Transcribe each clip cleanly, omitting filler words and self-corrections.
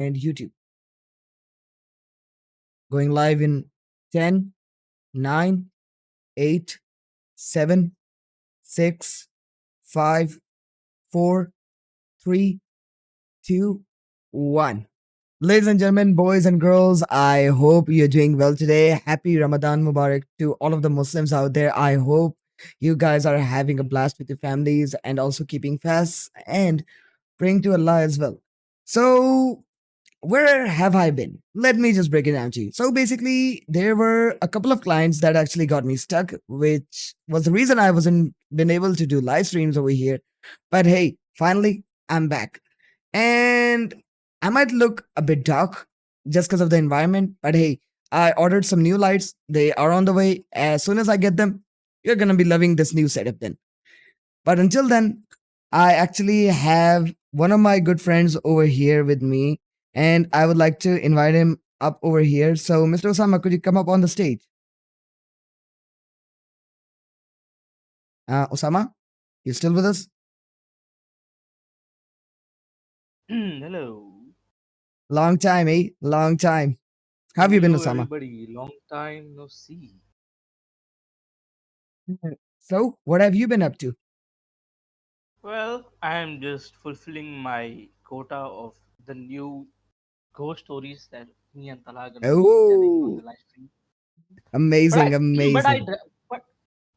and YouTube. Going live in 10, 9, 8, 7, 6, 5, 4, 3, 2, 1. Ladies and gentlemen, boys and girls, I hope you're doing well today. Happy Ramadan Mubarak to all of the Muslims out there. I hope you guys are having a blast with your families and also keeping fast and praying to Allah as well. So, where have I been? Let me just break it down to you. So basically, there were a couple of clients that actually got me stuck, which was the reason I wasn't been able to do live streams over here. But hey, finally, I'm back. And I might look a bit dark just because of the environment, but hey, I ordered some new lights. They are on the way. As soon as I get them, you're gonna be loving this new setup then. But until then, I actually have one of my good friends over here with me, and I would like to invite him up over here. So, Mr. Osama, could you come up on the stage? Osama, you still with us? Hello. Long time, eh? Long time. How have you been, Hello, Osama? everybody. Long time no see. So, what have you been up to? Well, I am just fulfilling my quota of the new ghost stories that me and Tala are gonna be telling on Oh, the live stream. But amazing, I, but I, amazing. d-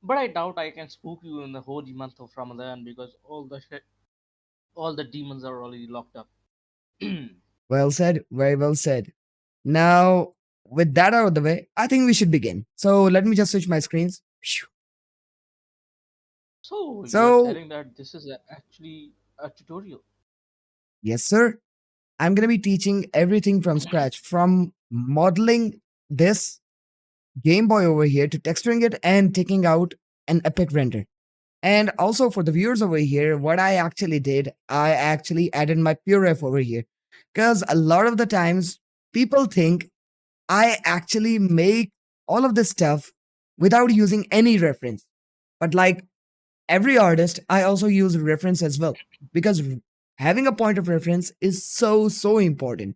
but I doubt I can spook you in the holy month of Ramadan because all the demons are already locked up. Well said, very well said. Now, with that out of the way, I think we should begin. So, let me just switch my screens. Phew. So you are So, telling that this is actually a tutorial. yes, sir. I'm going to be teaching everything from scratch, from modeling this Game Boy over here to texturing it and taking out an epic render. And also for the viewers over here, what I actually did, I actually added my PureRef over here. Because a lot of the times people think I actually make all of this stuff without using any reference. But like every artist, I also use reference as well. Because having a point of reference is so, so important.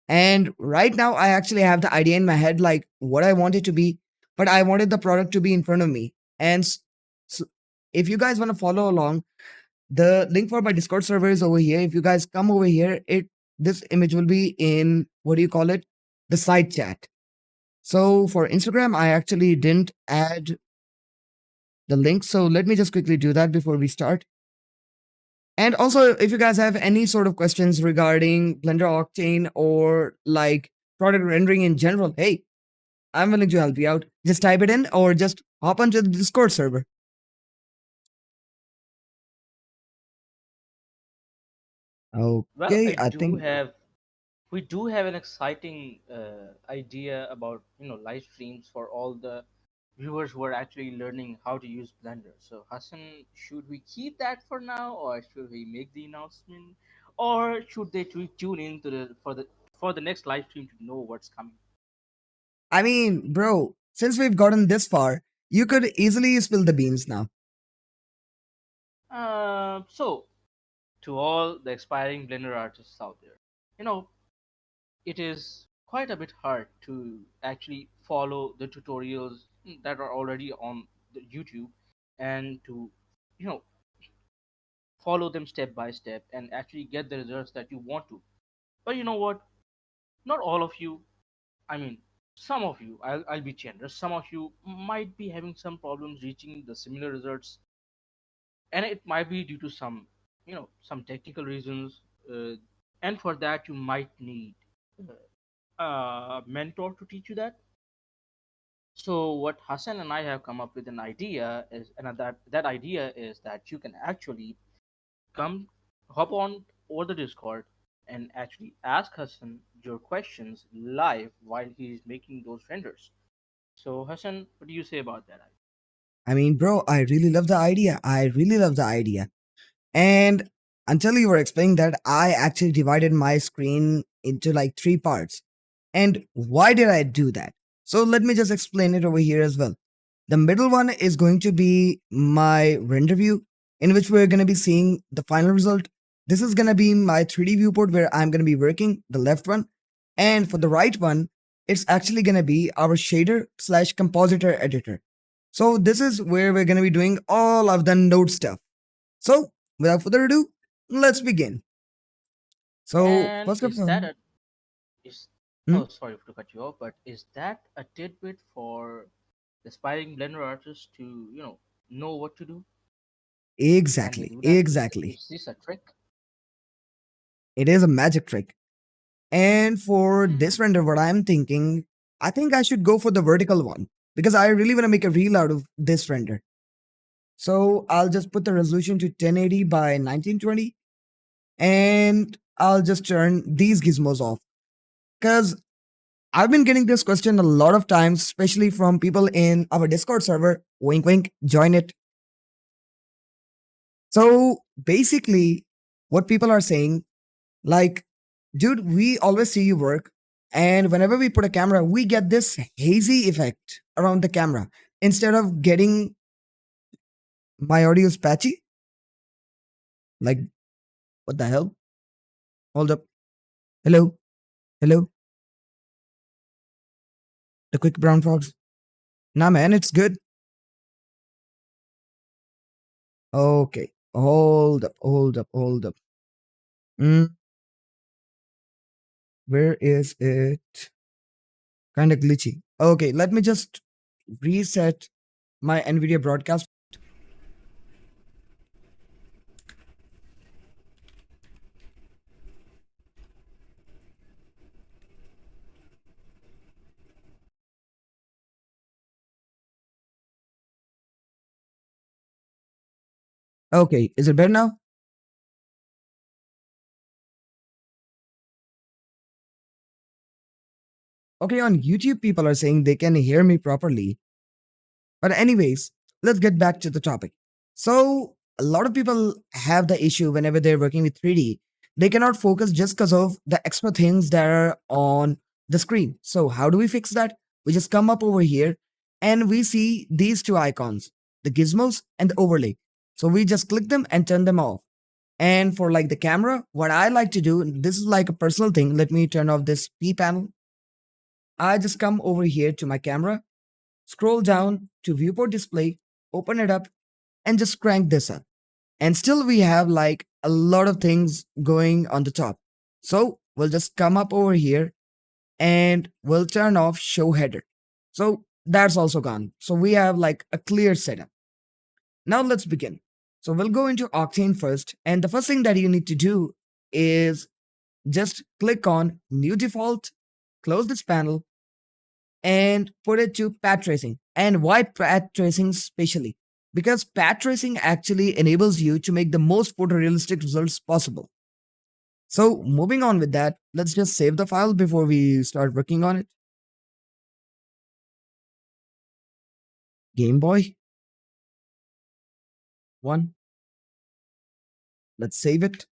And right now, I actually have the idea in my head, like what I want it to be, but I wanted the product to be in front of me. And so if you guys want to follow along, the link for my Discord server is over here. If you guys come over here, this image will be in what do you call it? The side chat. So for Instagram, I actually didn't add the link. So let me just quickly do that before we start. And also, if you guys have any sort of questions regarding Blender Octane or like product rendering in general, hey, I'm willing to help you out. Just type it in or just hop onto the Discord server. Well, Okay, I think, we do have an exciting idea about live streams for all the viewers who are actually learning how to use Blender. So Hassan, should we keep that for now, or should we make the announcement, or should they tune in to the next live stream to know what's coming? I mean, bro, since we've gotten this far, you could easily spill the beans now. So to all the aspiring Blender artists out there, you know it is quite a bit hard to actually follow the tutorials that are already on the YouTube and to you know follow them step by step and actually get the results that you want to. But you know what? Not all of you, I mean, some of you, I'll be generous, some of you might be having some problems reaching the similar results, and it might be due to some technical reasons. Uh, and for that, you might need a mentor to teach you that. So what Hassan and I have come up with an idea is, and that idea is that you can actually come hop on over the Discord and actually ask Hassan your questions live while he's making those renders. So Hassan, what do you say about that? I mean, bro, I really love the idea. I really love the idea. And until you were explaining that, I actually divided my screen into like three parts. And why did I do that? So let me just explain it over here as well. The middle one is going to be my render view, in which we're going to be seeing the final result. This is gonna be my 3D viewport where I'm gonna be working, the left one. And for the right one, it's actually gonna be our shader slash compositor editor. So this is where we're gonna be doing all of the node stuff. So without further ado, let's begin. So And first of is all, that a is hmm, oh sorry to cut you off, but is that a tidbit for aspiring Blender artists to know what to do? Can they exactly, do that? exactly. Is this a trick? It is a magic trick. And for this Hmm. render, what I'm thinking, I think I should go for the vertical one because I really want to make a reel out of this render. So I'll just put the resolution to 1080 by 1920 and I'll just turn these gizmos off because I've been getting this question a lot of times, especially from people in our Discord server. Wink, wink, join it. So basically, what people are saying, like, dude, we always see you work. And whenever we put a camera, we get this hazy effect around the camera. Instead of getting my audio is patchy, like, what the hell? Hold up. Hello, hello, the quick brown fox. Nah, man, it's good. Okay, hold up, hold up, hold up. Mm, where is it? Kind of glitchy. Okay, let me just reset my NVIDIA broadcast. Okay, is it better now? Okay, on YouTube, people are saying they can hear me properly. But, anyways, let's get back to the topic. So, a lot of people have the issue whenever they're working with 3D. They cannot focus just because of the extra things that are on the screen. So, how do we fix that? We just come up over here and we see these two icons, the gizmos and the overlay. So, we just click them and turn them off. And for like the camera, what I like to do, this is like a personal thing. Let me turn off this P panel. I just come over here to my camera, scroll down to viewport display, open it up, and just crank this up. And still we have like a lot of things going on the top. So we'll just come up over here and we'll turn off show header. So that's also gone. So we have like a clear setup. Now let's begin. So we'll go into Octane first. And the first thing that you need to do is just click on new default, close this panel, and put it to path tracing. And why path tracing specially? Because path tracing actually enables you to make the most photorealistic results possible. So, moving on with that, let's just save the file before we start working on it. Game Boy 1. Let's save it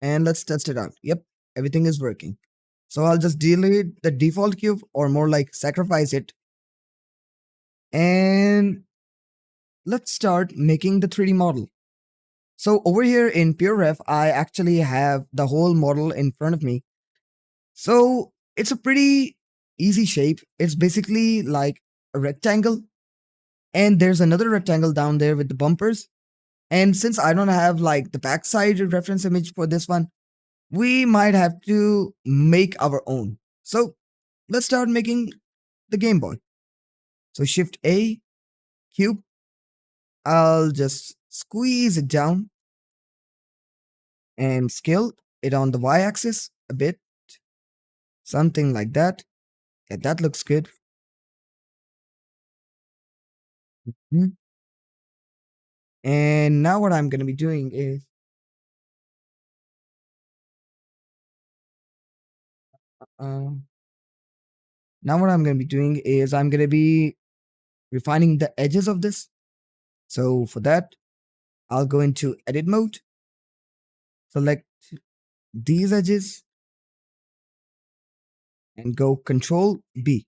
and let's test it out. Yep, everything is working. So, I'll just delete the default cube or more like sacrifice it. And let's start making the 3D model. So over here in PureRef, I actually have the whole model in front of me. So it's a pretty easy shape. It's basically like a rectangle, and there's another rectangle down there with the bumpers. And since I don't have like the backside reference image for this one, we might have to make our own. So let's start making the Game Boy. So Shift A, cube. I'll just squeeze it down and scale it on the Y axis a bit. Something like that. Yeah, that looks good. Mhm. And now what I'm going to be doing is, uh, I'm going to be refining the edges of this. So for that, I'll go into edit mode, select these edges and go Control B.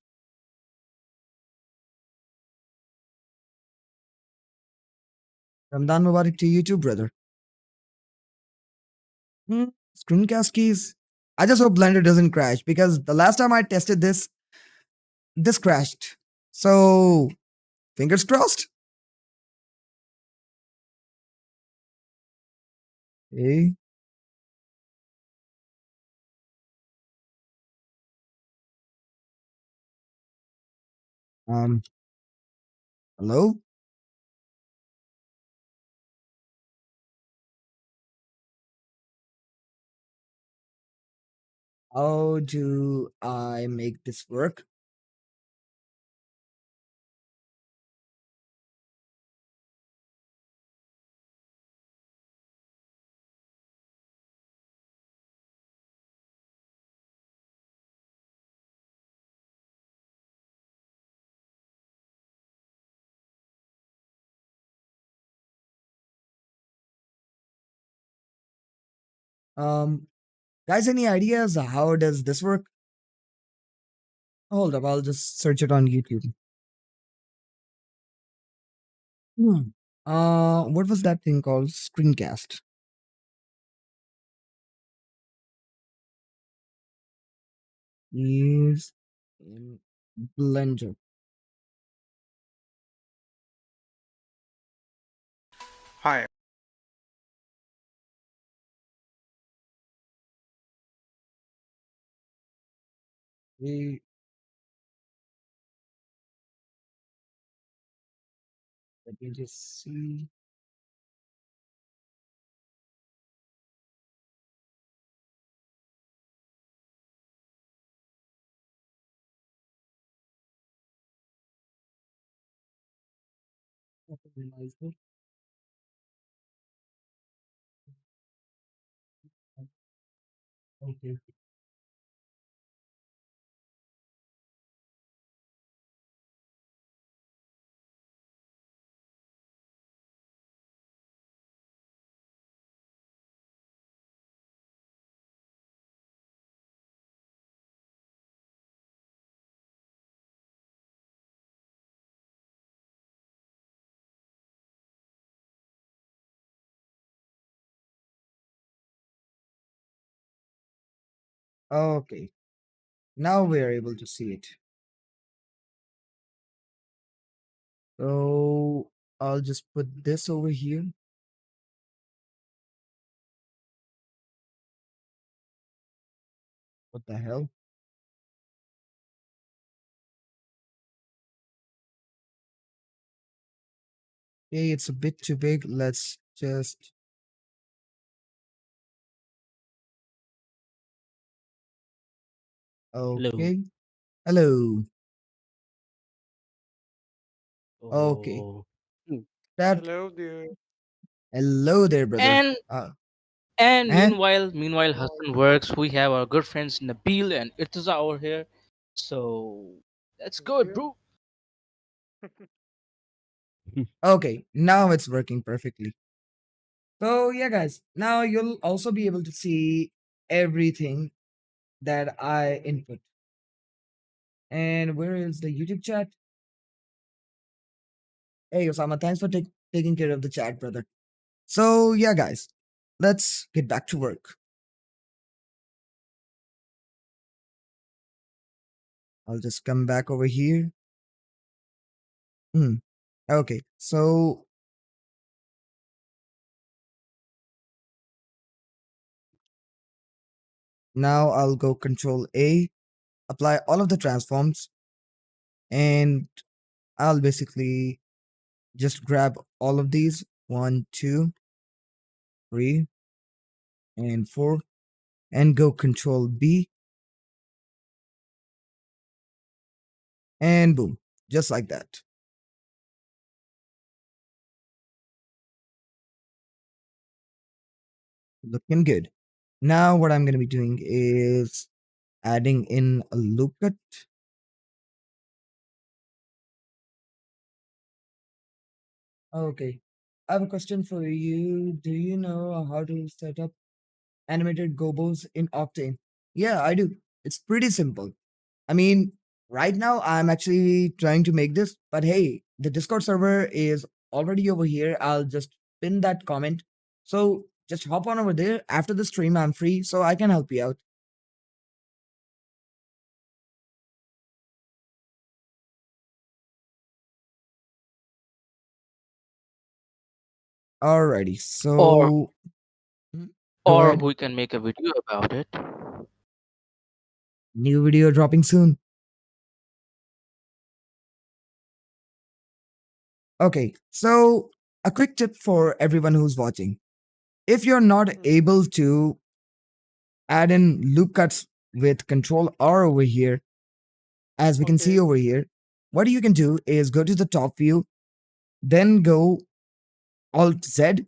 Ramadan Mubarak to you too, brother. Hmm, screencast keys. I just hope Blender doesn't crash because the last time I tested this, this crashed. So fingers crossed. Okay. Um. Hello. How do I make this work? Um. Guys, any ideas? How does this work? Hold up. I'll just search it on YouTube. Hmm. What was that thing called? Screencast. Use in Blender. Hi. We Let me just see. Optimize it. Okay. Okay. Now we are able to see it. So I'll just put this over here. What the hell? Okay, it's a bit too big. Let's just. Hello. Okay. Hello. Okay. Oh, mm, That. Hello there. Hello there, brother. And Eh? meanwhile Hassan works. We have our good friends Nabil and Irtaza over here. So that's Thank good, you. bro. Okay. Now it's working perfectly. So yeah, guys. Now you'll also be able to see everything that I input. And where is the YouTube chat? Hey, Osama, thanks for taking care of the chat, brother. So, yeah, guys, let's get back to work. I'll just come back over here. Hmm. Okay, so now I'll go Control A, apply all of the transforms, and I'll basically just grab all of these 1, 2, 3, and 4, and go Control B, and boom, just like that. Looking good. Now, what I'm going to be doing is adding in a loop cut. Okay. I have a question for you. Do you know how to set up animated gobos in Octane? Yeah, I do. It's pretty simple. I mean, right now I'm actually trying to make this, but hey, the Discord server is already over here. I'll just pin that comment. So just hop on over there. After the stream, I'm free, so I can help you out. Alrighty, Or so go or ahead. we can make a video about it. New video dropping soon. Okay, so a quick tip for everyone who's watching. If you're not Mhm. able to add in loop cuts with Control R over here, as we can see Okay. over here, what you can do is go to the top view, then go Alt Z,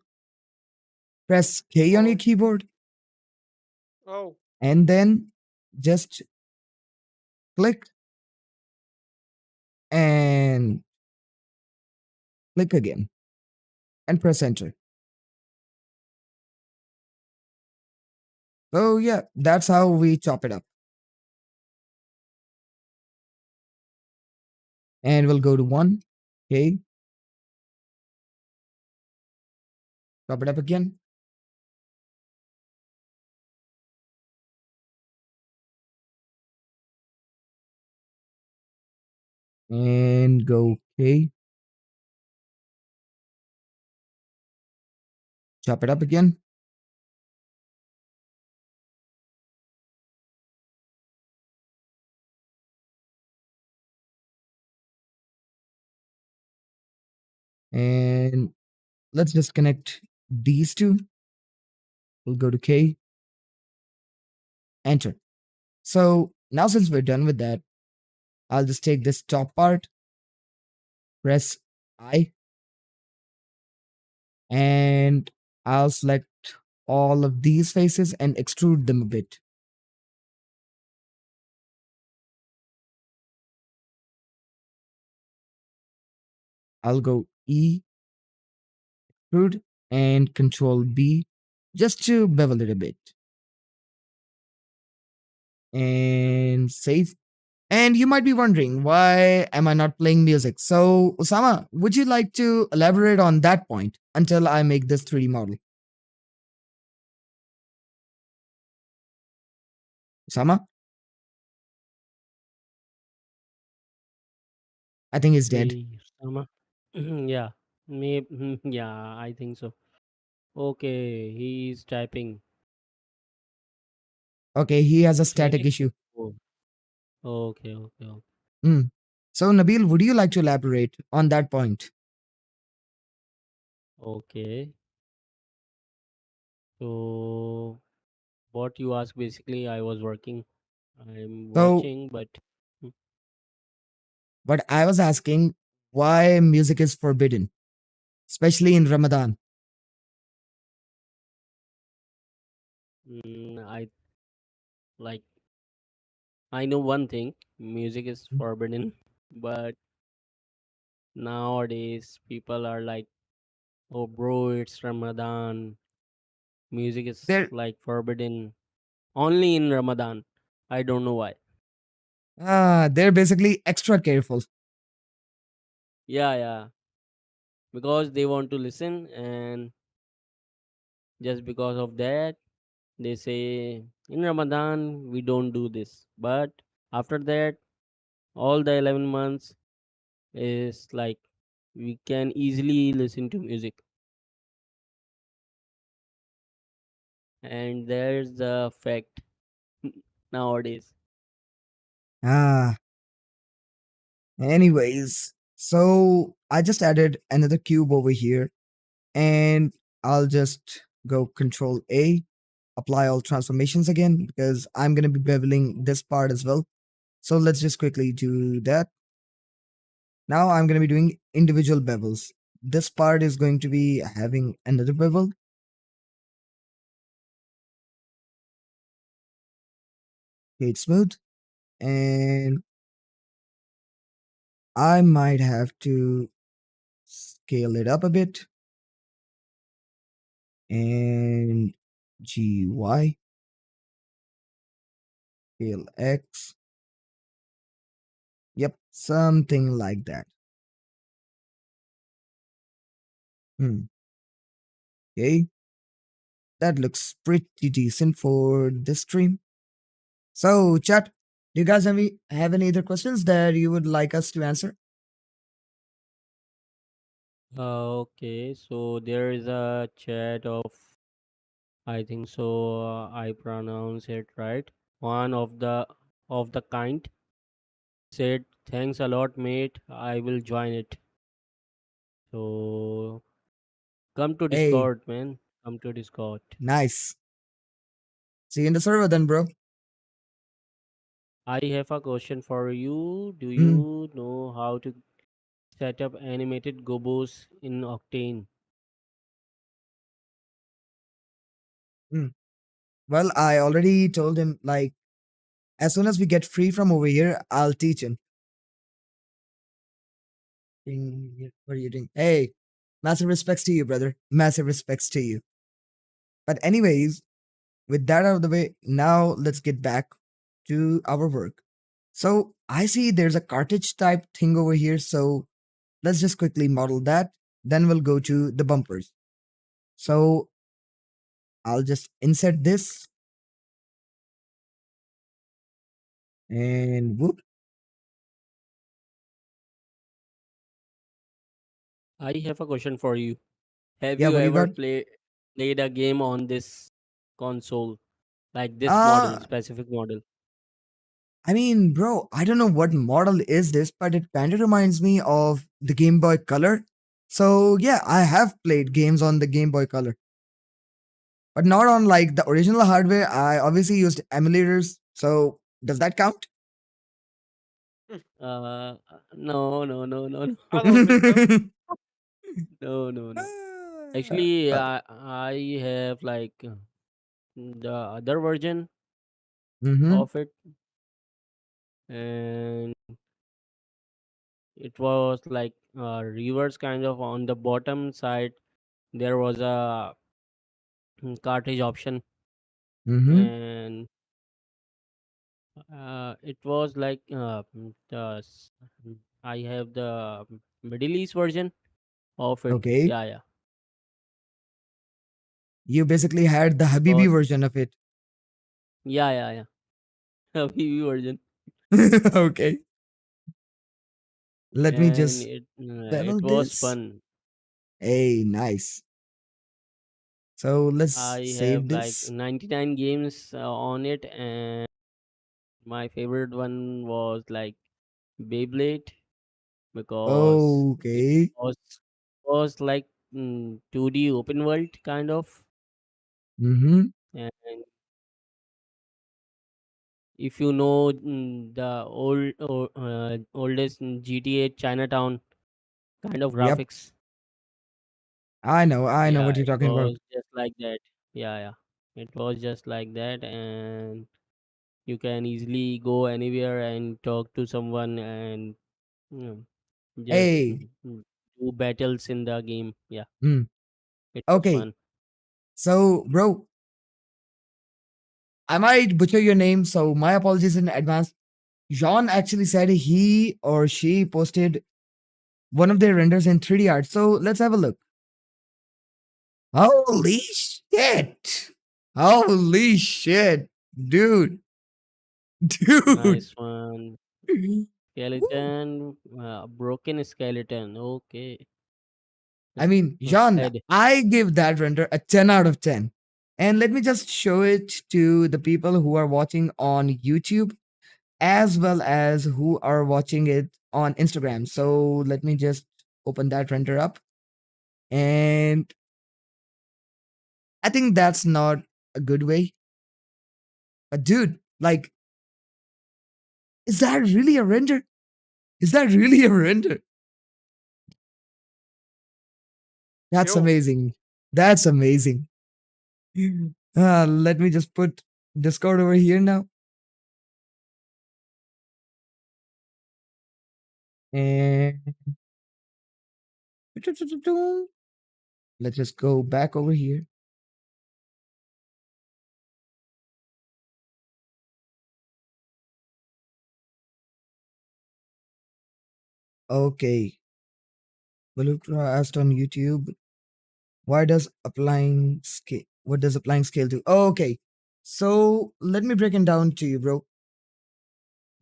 press K on your Oh, keyboard, oh, and then just click and click again and press enter. So yeah, that's how we chop it up. And we'll go to 1, okay, chop it up again, and go okay, chop it up again, and let's disconnect these two. We'll go to K, enter. So now since we're done with that, I'll just take this top part, press I, and I'll select all of these faces and extrude them a bit. I'll go E, extrude, and Control B just to bevel it a bit. And save. And you might be wondering, why am I not playing music? So, Osama, would you like to elaborate on that point until I make this 3D model? Osama, I think he's dead. Hey, Sama. Yeah, maybe. Yeah, I think so. Okay, he's typing. Okay, he has a static Hey. issue. Oh, okay, okay, okay. Hmm. So, Nabil, would you like to elaborate on that point? Okay. So, what you asked basically, I was working. I'm So, watching, but mm, what I was asking, why music is forbidden, especially in Ramadan. I like. I know one thing: music is forbidden, but nowadays people are like, "Oh, bro, it's Ramadan. Music is They're like forbidden only in Ramadan." I don't know why. they're basically extra careful. Yeah, yeah. Because they want to listen, and just because of that, they say in Ramadan we don't do this. But after that, all the 11 months is like we can easily listen to music. And there's the fact nowadays. Ah, anyways, so I just added another cube over here, and I'll just go Control A, apply all transformations again because I'm gonna be beveling this part as well. So let's just quickly do that. Now I'm gonna be doing individual bevels. This part is going to be having another bevel. Okay, it's smooth, and I might have to scale it up a bit and GY, scale X. Yep, something like that. Hmm. Okay, that looks pretty decent for this stream. So, chat, do you guys have any other questions that you would like us to answer? Okay, so there is a chat of, I think so, I pronounce it right. One of the kind said, "Thanks a lot, mate. I will join it." So come to Hey, Discord, man. Come to Discord. nice. See you in the server then, bro. I have a question for you. Do Mm, you know how to set up animated gobos in Octane? mm. Well, I already told him, like, as soon as we get free from over here, I'll teach him. What are you doing? Hey, massive respects to you, brother. Massive respects to you. But, anyways, with that out of the way, now let's get back to our work. So, I see there's a cartridge type thing over here. So, let's just quickly model that. Then we'll go to the bumpers. So, I'll just insert this and whoop. I have a question for you. Have Yeah, you what do you ever got? played a game on this console, like this model, Uh, specific model? I mean, bro, I don't know what model is this, but it kind of reminds me of the Game Boy Color. So, yeah, I have played games on the Game Boy Color, but not on like the original hardware. I obviously used emulators. So, does that count? No, no, no, no, no, no, no, no. Actually, Well, I have like the other version mm-hmm, of it, and it was like reverse kind of. On the bottom side there was a cartridge option, mm-hmm, and it was like I have the Middle East version of it. okay. Yeah, yeah. You basically had the Habibi Because version of it. yeah, yeah, yeah. PV version. Okay, let me And just it level was this. fun. Hey, nice. So, let's I have save like this. 99 games on it, and my favorite one was like Beyblade, because it Okay. was was like 2D open world kind of. Mm-hmm. And if you know the oldest GTA Chinatown kind of Yep. graphics, I know yeah, what you're it talking about. was just like that. Yeah, yeah, it was just like that. And you can easily go anywhere and talk to someone, and you know, just Hey. do battles in the game. Yeah, Mm. it was Okay. fun. So, bro, I might butcher your name, so my apologies in advance. Jean actually said he or she posted one of their renders in 3D art. So let's have a look. Holy shit. Holy shit. Dude. Dude. Nice one. Woo. Skeleton, broken skeleton. Okay, I it's mean, Jean, head. I give that render a 10 out of 10. And let me just show it to the people who are watching on YouTube as well as who are watching it on Instagram. So let me just open that render up. And I think that's not a good way. But dude, like, is that really a render? Is that really a render? That's Yo, amazing. That's amazing. Let me just put Discord over here now. And let's just go back over here. Okay. Balukra asked on YouTube, why does applying scale? What does applying scale do? Oh, okay. So let me break it down to you, bro.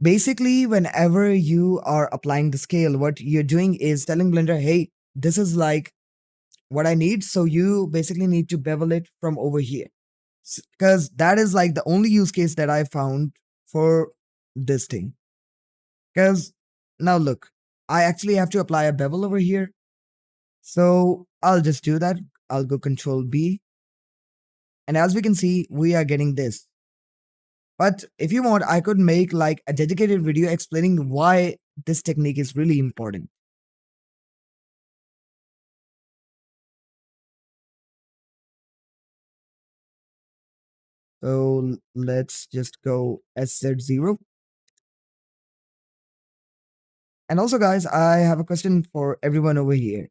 Basically, whenever you are applying the scale, what you're doing is telling Blender, hey, this is like what I need. So you basically need to bevel it from over here. Because that is like the only use case that I found for this thing. Because now look, I actually have to apply a bevel over here. So I'll just do that. I'll go Control B. And as we can see, we are getting this. But if you want, I could make like a dedicated video explaining why this technique is really important. So let's just go SZ0. And also, guys, I have a question for everyone over here.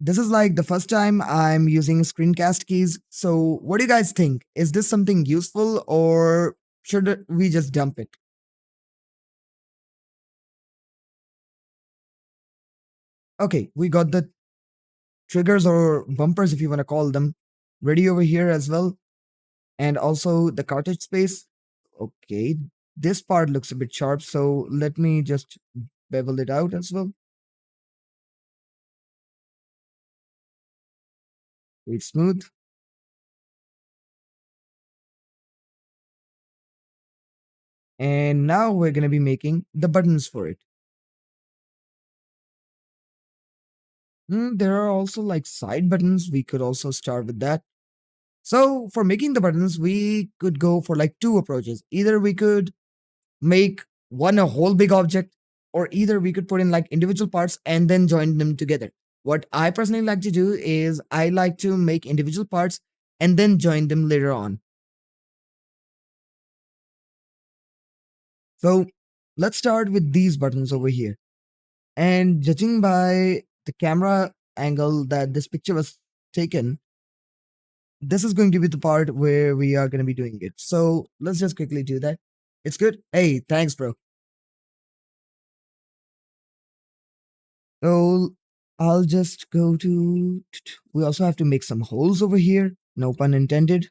This is like the first time I'm using screencast keys. So, what do you guys think? Is this something useful or should we just dump it? Okay, we got the triggers or bumpers, if you want to call them, ready over here as well. And also the cartridge space. Okay, this part looks a bit sharp. So, let me just bevel it out as well. It's smooth. And now we're going to be making the buttons for it. There are also like side buttons. We could also start with that. So for making the buttons, we could go for like two approaches. Either we could make one a whole big object, or either we could put in like individual parts and then join them together. What I personally like to do is I like to make individual parts and then join them later on. So let's start with these buttons over here. And judging by the camera angle that this picture was taken, this is going to be the part where we are going to be doing it. So let's just quickly do that. It's good. Hey, thanks, bro. So I'll just go to. We also have to make some holes over here. No pun intended.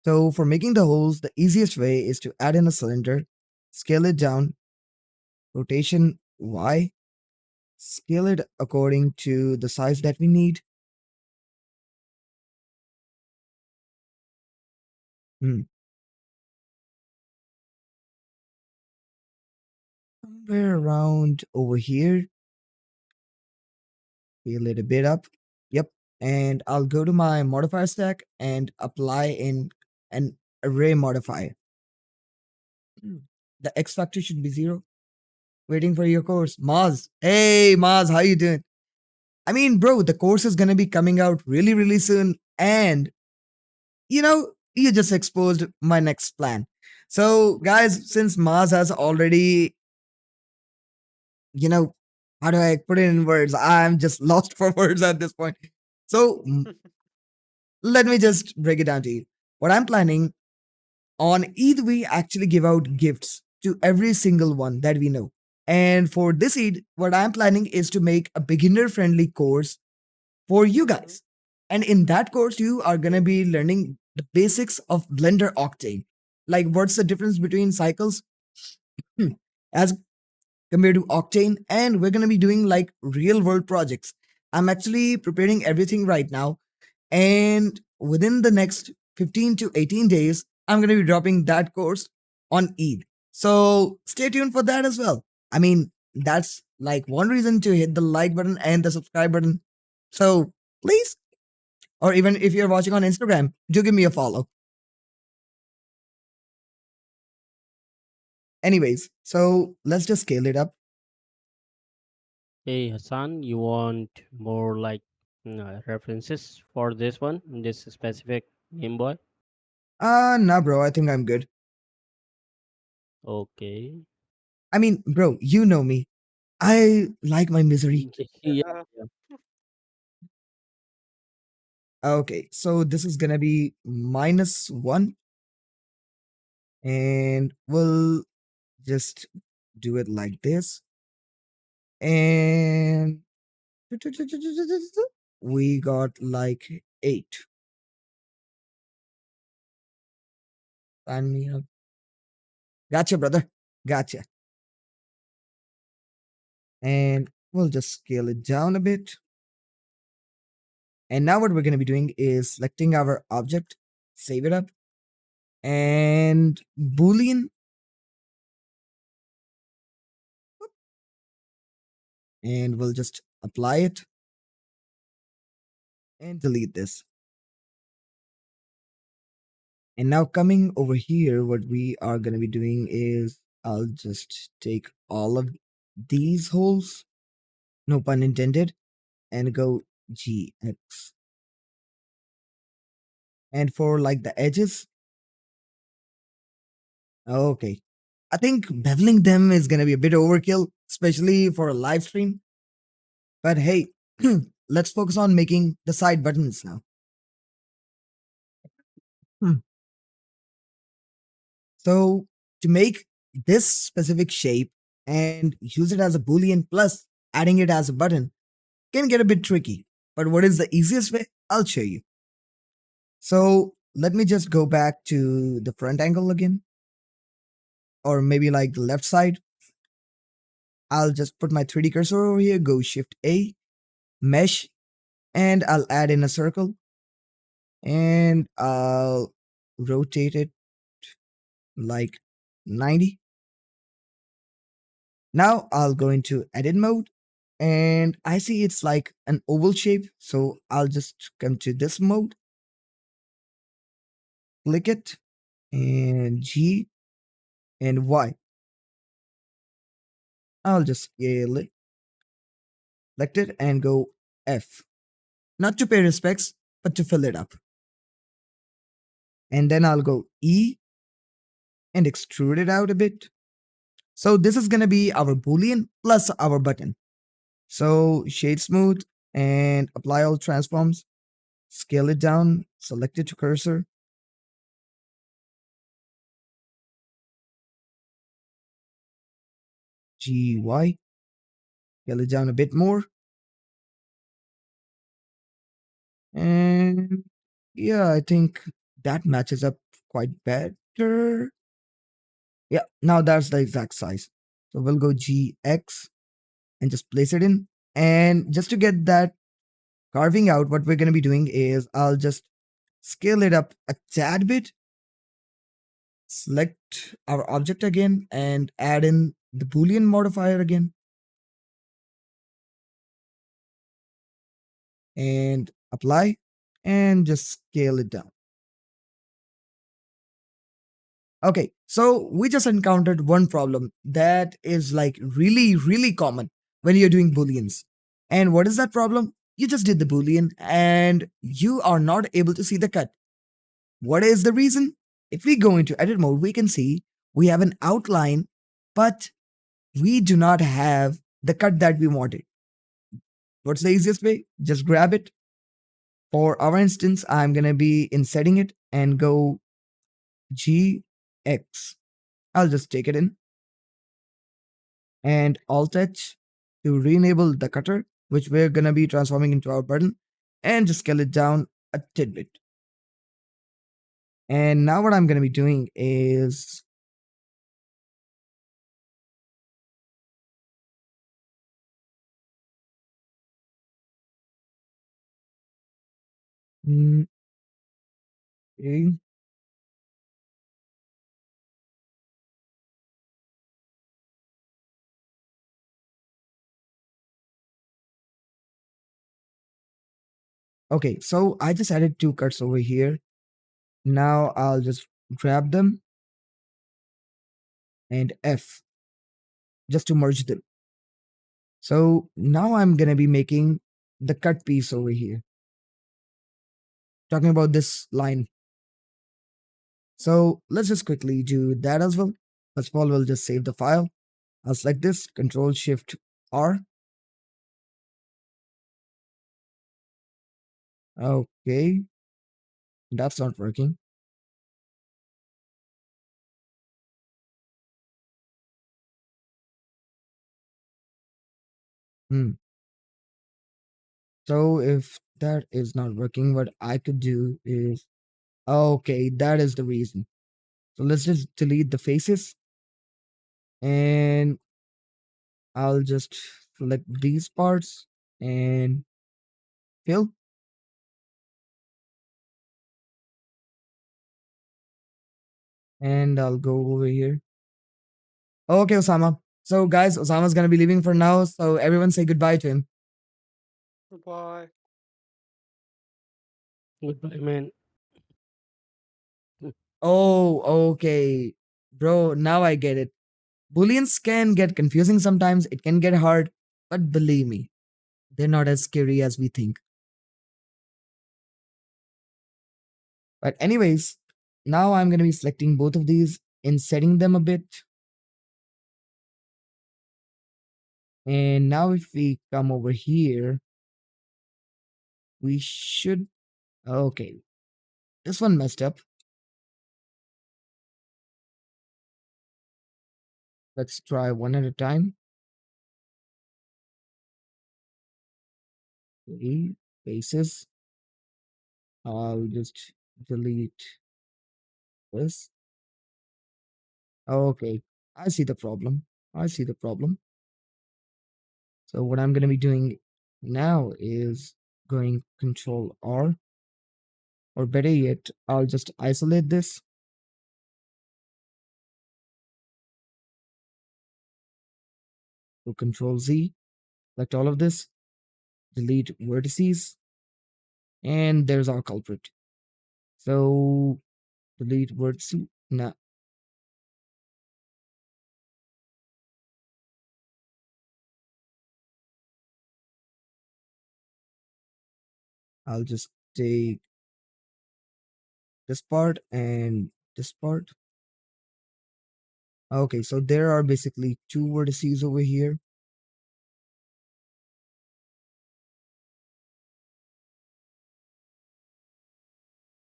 So for making the holes, the easiest way is to add in a cylinder, scale it down, rotation Y, scale it according to the size that we need. Hmm. Somewhere around over here. Scale it a bit up. Yep. And I'll go to my modifier stack and apply in an array modifier. Hmm. The X factor should be 0. Waiting for your course. Maz. Hey, Maz, how you doing? I mean, bro, the course is going to be coming out really, really soon. And, you just exposed my next plan. So, guys, since Maz has already, you know, how do I put it in words? I'm just lost for words at this point. So, let me just break it down to you. What I'm planning on Eid, we actually give out gifts to every single one that we know. And for this Eid, what I'm planning is to make a beginner friendly course for you guys. And in that course, you are going to be learning the basics of Blender Octane. Like, what's the difference between cycles as compared to Octane? And we're going to be doing like real world projects. I'm actually preparing everything right now. And within the next 15 to 18 days, I'm going to be dropping that course on Eid. So stay tuned for that as well. I mean, that's like one reason to hit the like button and the subscribe button. So please, or even if you're watching on Instagram, do give me a follow. Anyways, so let's just scale it up. Hey Hassan, you want more like references for this one, this specific Game Boy? Nah, bro, I think I'm good. Okay. I mean, bro, you know me. I like my misery. Yeah, Uh, yeah. Okay, so this is gonna be -1, and we'll just do it like this. And we got like 8. Sign me up. Gotcha, brother. Gotcha. And we'll just scale it down a bit. And now what we're going to be doing is selecting our object, save it up, and Boolean, and we'll just apply it and delete this. And now coming over here, what we are going to be doing is I'll just take all of these holes, no pun intended, and go GX. And for like the edges, okay. I think beveling them is going to be a bit overkill, especially for a live stream. But hey, let's focus on making the side buttons now. Hmm. So to make this specific shape and use it as a boolean plus adding it as a button can get a bit tricky. But what is the easiest way? I'll show you. So let me just go back to the front angle again, or maybe like the left side. I'll just put my 3D cursor over here, go Shift A, mesh, and I'll add in a circle and I'll rotate it like 90. Now I'll go into edit mode and I see it's like an oval shape. So I'll just come to this mode, click it, and G and Y. I'll just scale it, select it, and go F. Not to pay respects, but to fill it up. And then I'll go E and extrude it out a bit. So this is going to be our boolean plus our button. So shade smooth and apply all transforms, scale it down, select it to cursor, GY, scale it down a bit more. And yeah, I think that matches up quite better. Yeah, now that's the exact size. So we'll go GX and just place it in. And just to get that carving out, what we're going to be doing is I'll just scale it up a tad bit, select our object again, and add in the Boolean modifier again. And apply and just scale it down. Okay, so we just encountered one problem that is like really common when you're doing booleans. And what is that problem? You just did the boolean and you are not able to see the cut. What is the reason? If we go into edit mode, we can see we have an outline, but we do not have the cut that we wanted. What's the easiest way? Just grab it. For our instance, I'm going to be in setting it and go GX. I'll just take it in and Alt H to re-enable the cutter, which we're going to be transforming into our button, and just scale it down a tidbit. And now what I'm going to be doing is okay. Okay, so I just added 2 cuts over here. Now I'll just grab them and F just to merge them. So now I'm going to be making the cut piece over here. Talking about this line. So let's just quickly do that as well. First of all, we'll just save the file. I'll select this, Control Shift R. Okay, that's not working. Hmm. So if that is not working. What I could do is, okay, that is the reason. So let's just delete the faces, and I'll just select these parts and fill, and I'll go over here. Okay, Osama. So guys, Osama's gonna be leaving for now. So everyone say goodbye to him. Goodbye. Goodbye, man. Oh, okay. Bro, now I get it. Booleans can get confusing sometimes, it can get hard, but believe me, they're not as scary as we think. But anyways, now I'm gonna be selecting both of these and setting them a bit. And now if we come over here, we should, okay, this one messed up. Let's try one at a time. Okay, faces. I'll just delete this. Okay, I see the problem. I see the problem. So what I'm going to be doing now is going Control R, or better yet, I'll just isolate this. So Control Z, select all of this, delete vertices, and there's our culprit. So delete vertices. Now I'll just take this part and this part. Okay, so there are basically two vertices over here.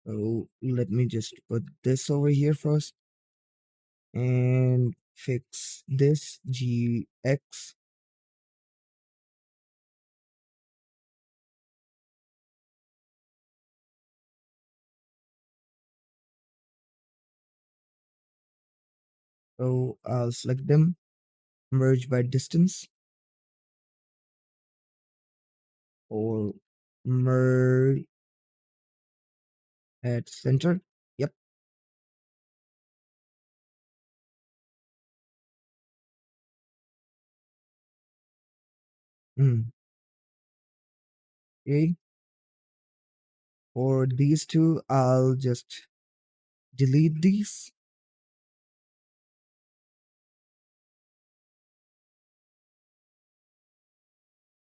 So let me just put this over here first and fix this GX. So I'll select them, merge by distance, or merge at center. Yep. Mm. Okay. For these two, I'll just delete these.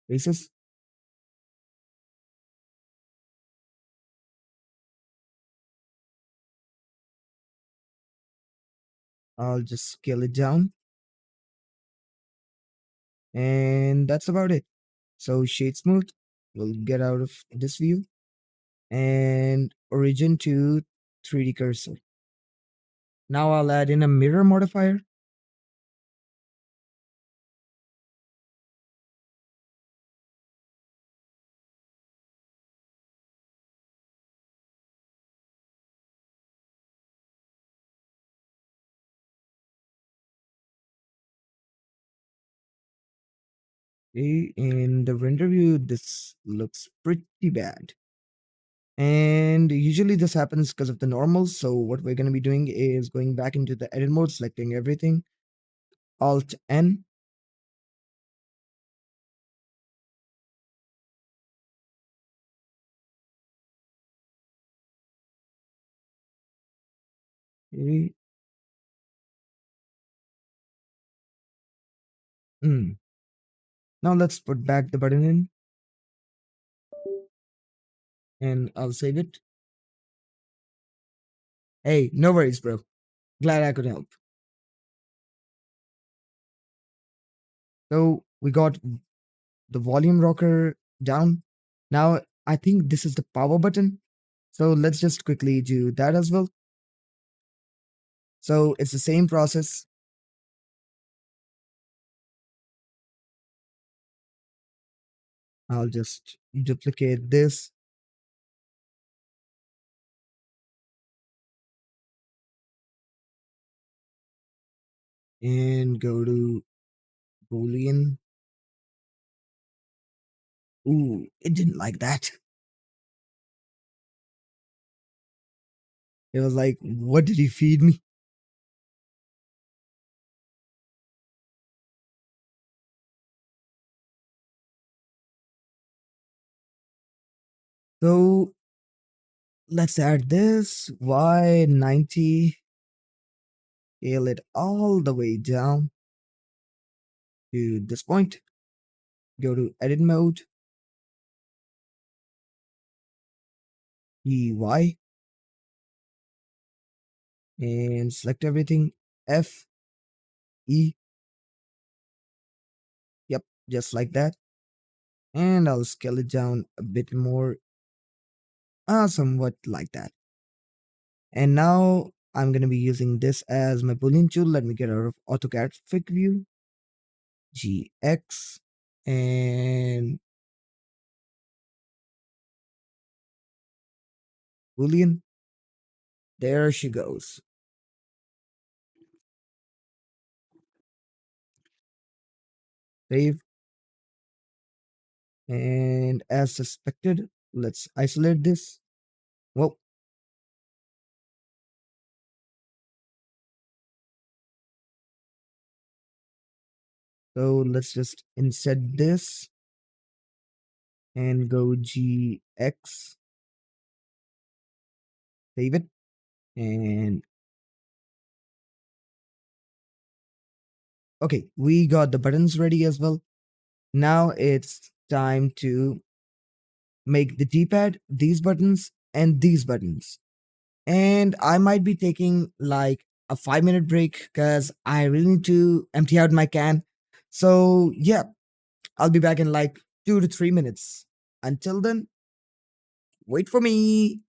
Faces. I'll just scale it down. And that's about it. So shade smooth, we'll get out of this view, and origin to 3D cursor. Now I'll add in a mirror modifier. Okay, in the render view, this looks pretty bad. And usually this happens because of the normals. So what we're going to be doing is going back into the edit mode, selecting everything, Alt N. Okay. Mm. Now let's put back the button in, and I'll save it. Hey, no worries, bro. Glad I could help. So we got the volume rocker down. Now I think this is the power button. So let's just quickly do that as well. So it's the same process. I'll just duplicate this. And go to Boolean. Ooh, it didn't like that. It was like, what did he feed me? So let's add this Y90, scale it all the way down to this point. Go to edit mode, EY, and select everything. F, E, yep, just like that. And I'll scale it down a bit more, somewhat like that. And now I'm going to be using this as my boolean tool. Let me get out of AutoCAD Quick View, GX, and boolean. There she goes. Save. And as suspected, let's isolate this. Well, so let's just insert this and go GX, save it, and okay, we got the buttons ready as well. Now it's time to make the D-pad, these buttons, and these buttons. And I might be taking like a 5-minute break because I really need to empty out my can. So yeah, I'll be back in like 2 to 3 minutes. Until then, wait for me.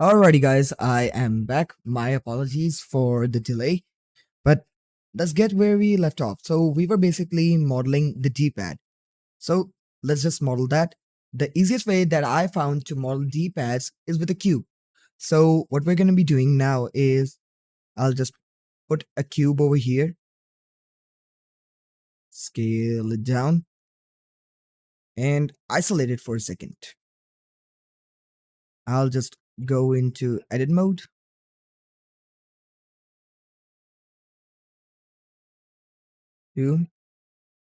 Alrighty, guys, I am back. My apologies for the delay, but let's get where we left off. So, we were basically modeling the D pad. So, let's just model that. The easiest way that I found to model D pads is with a cube. So, what we're going to be doing now is I'll just put a cube over here, scale it down, and isolate it for a second. I'll just go into edit mode. Two,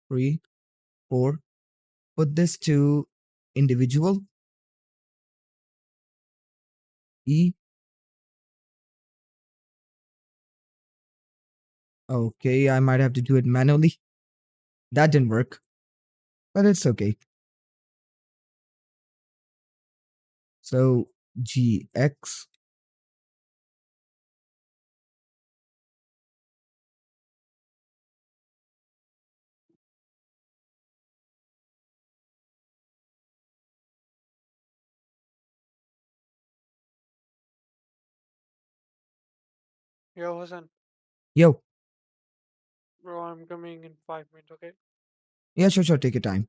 three, four. Put this to individual E. Okay, I might have to do it manually. That didn't work, but it's okay. So GX. Yo, Hassan, Yo, bro, I'm coming in 5 minutes, okay? yeah, sure, take your time.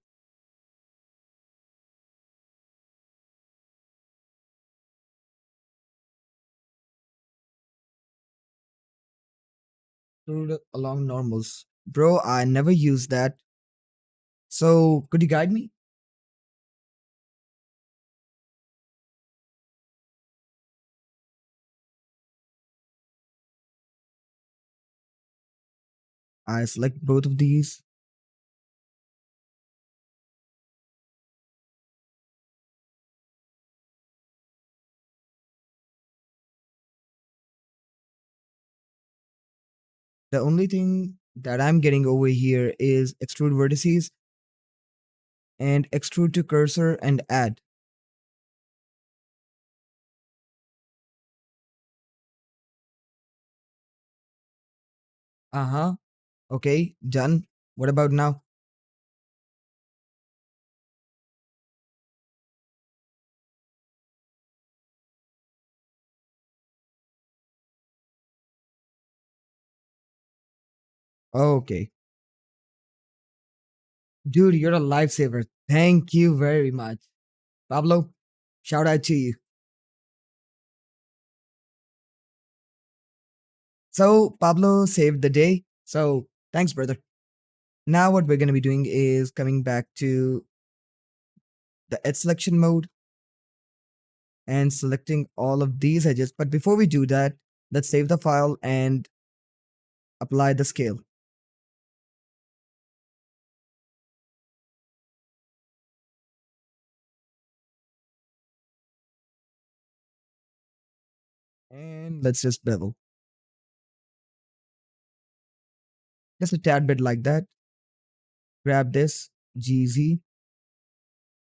Scroll along normals. Bro, I never used that. So could you guide me? I select both of these. The only thing that I'm getting over here is extrude vertices and extrude to cursor and add. Uh-huh. Okay, done. What about now? Okay. Dude, you're a lifesaver. Thank you very much. Pablo, shout out to you. So Pablo saved the day. So thanks, brother. Now what we're going to be doing is coming back to the edge selection mode and selecting all of these edges. But before we do that, let's save the file and apply the scale. And let's just bevel. Just a tad bit like that. Grab this, GZ,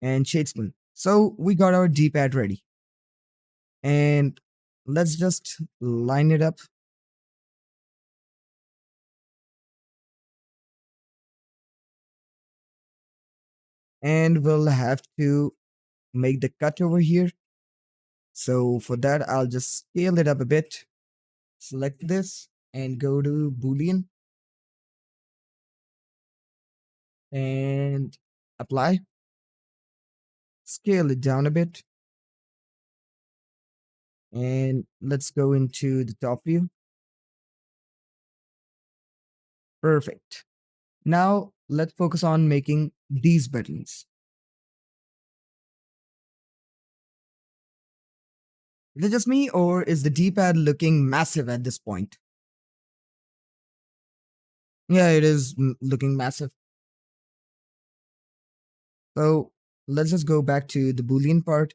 and shade smooth. So we got our D-pad ready. And let's just line it up. And we'll have to make the cut over here. So for that, I'll just scale it up a bit. Select this and go to Boolean and apply. Scale it down a bit. And let's go into the top view. Perfect. Now let's focus on making these buttons. Is it just me or is the D-pad looking massive at this point? Yeah, it is looking massive. So let's just go back to the Boolean part.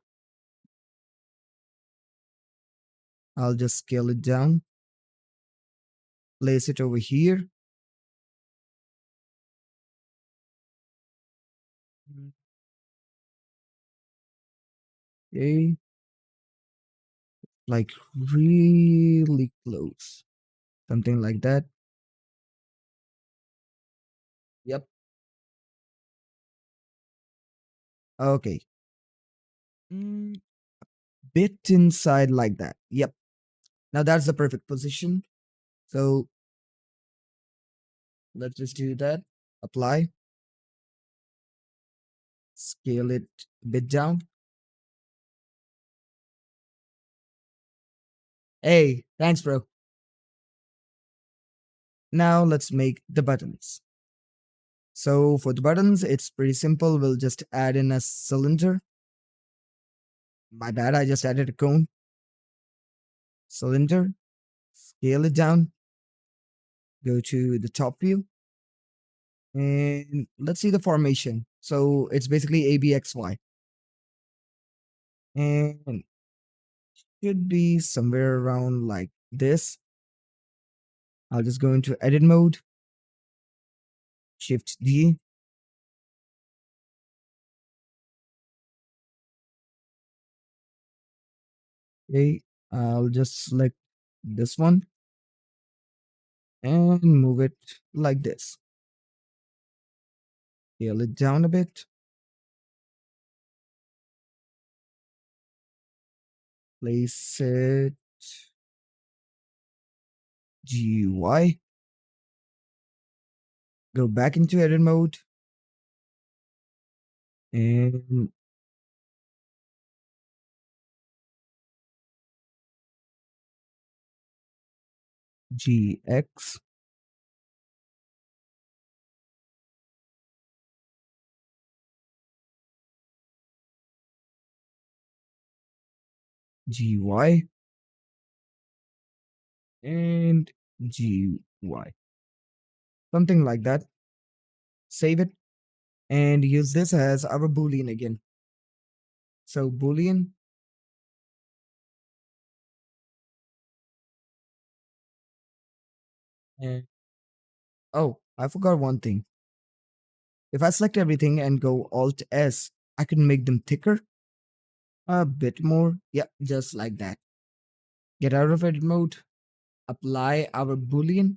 I'll just scale it down. Place it over here. Okay. Like really close. Something like that. Yep. Okay. Bit inside like that. Yep. Now that's the perfect position. So let's just do that. Apply. Scale it a bit down. Hey, thanks, bro. Now let's make the buttons. So for the buttons, it's pretty simple. We'll just add in a cylinder. My bad, I just added a cone. Cylinder. Scale it down. Go to the top view. And let's see the formation. So it's basically ABXY. And should be somewhere around like this. I'll just go into edit mode. Shift D. Okay. I'll just select this one and move it like this. Scale it down a bit. Place it GUI. Go back into edit mode and GX. GY and GY. Something like that. Save it and use this as our boolean again. So boolean and oh, I forgot one thing. If I select everything and go Alt S, I can make them thicker a bit more. Yeah, just like that. Get out of edit mode, apply our boolean,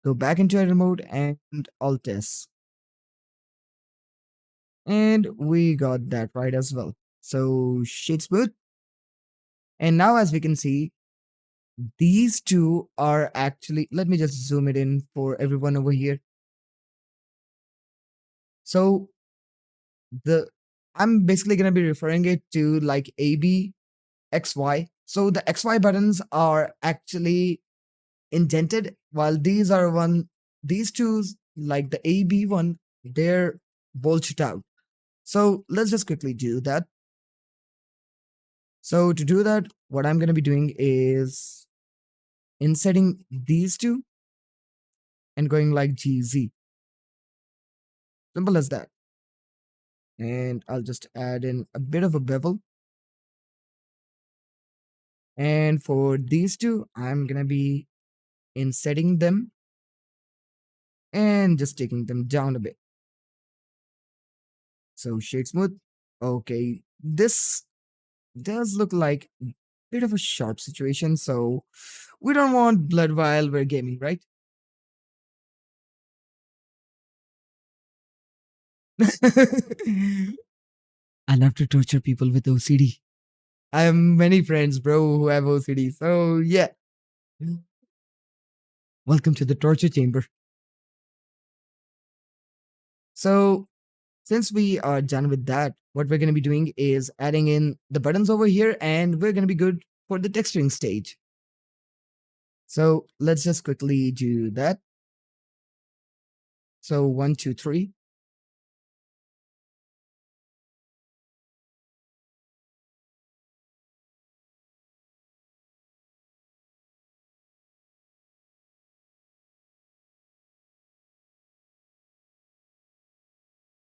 go back into edit mode and Alt S. And we got that right as well. So shade smooth. And now as we can see, these two are actually, let me just zoom it in for everyone over here. So the I'm basically going to be referring it to like AB, XY. So the XY buttons are actually indented while these two, like the AB one, they're bulged out. So let's just quickly do that. So to do that, what I'm going to be doing is insetting these two and going like GZ. Simple as that. And I'll just add in a bit of a bevel. And for these two, I'm going to be insetting them and just taking them down a bit. So shade smooth. Okay, this does look like a bit of a sharp situation. So we don't want blood while we're gaming, right? I love to torture people with OCD. I have many friends, bro, who have OCD. So yeah. Welcome to the torture chamber. So since we are done with that, what we're going to be doing is adding in the buttons over here and we're going to be good for the texturing stage. So let's just quickly do that. So 1, 2, 3.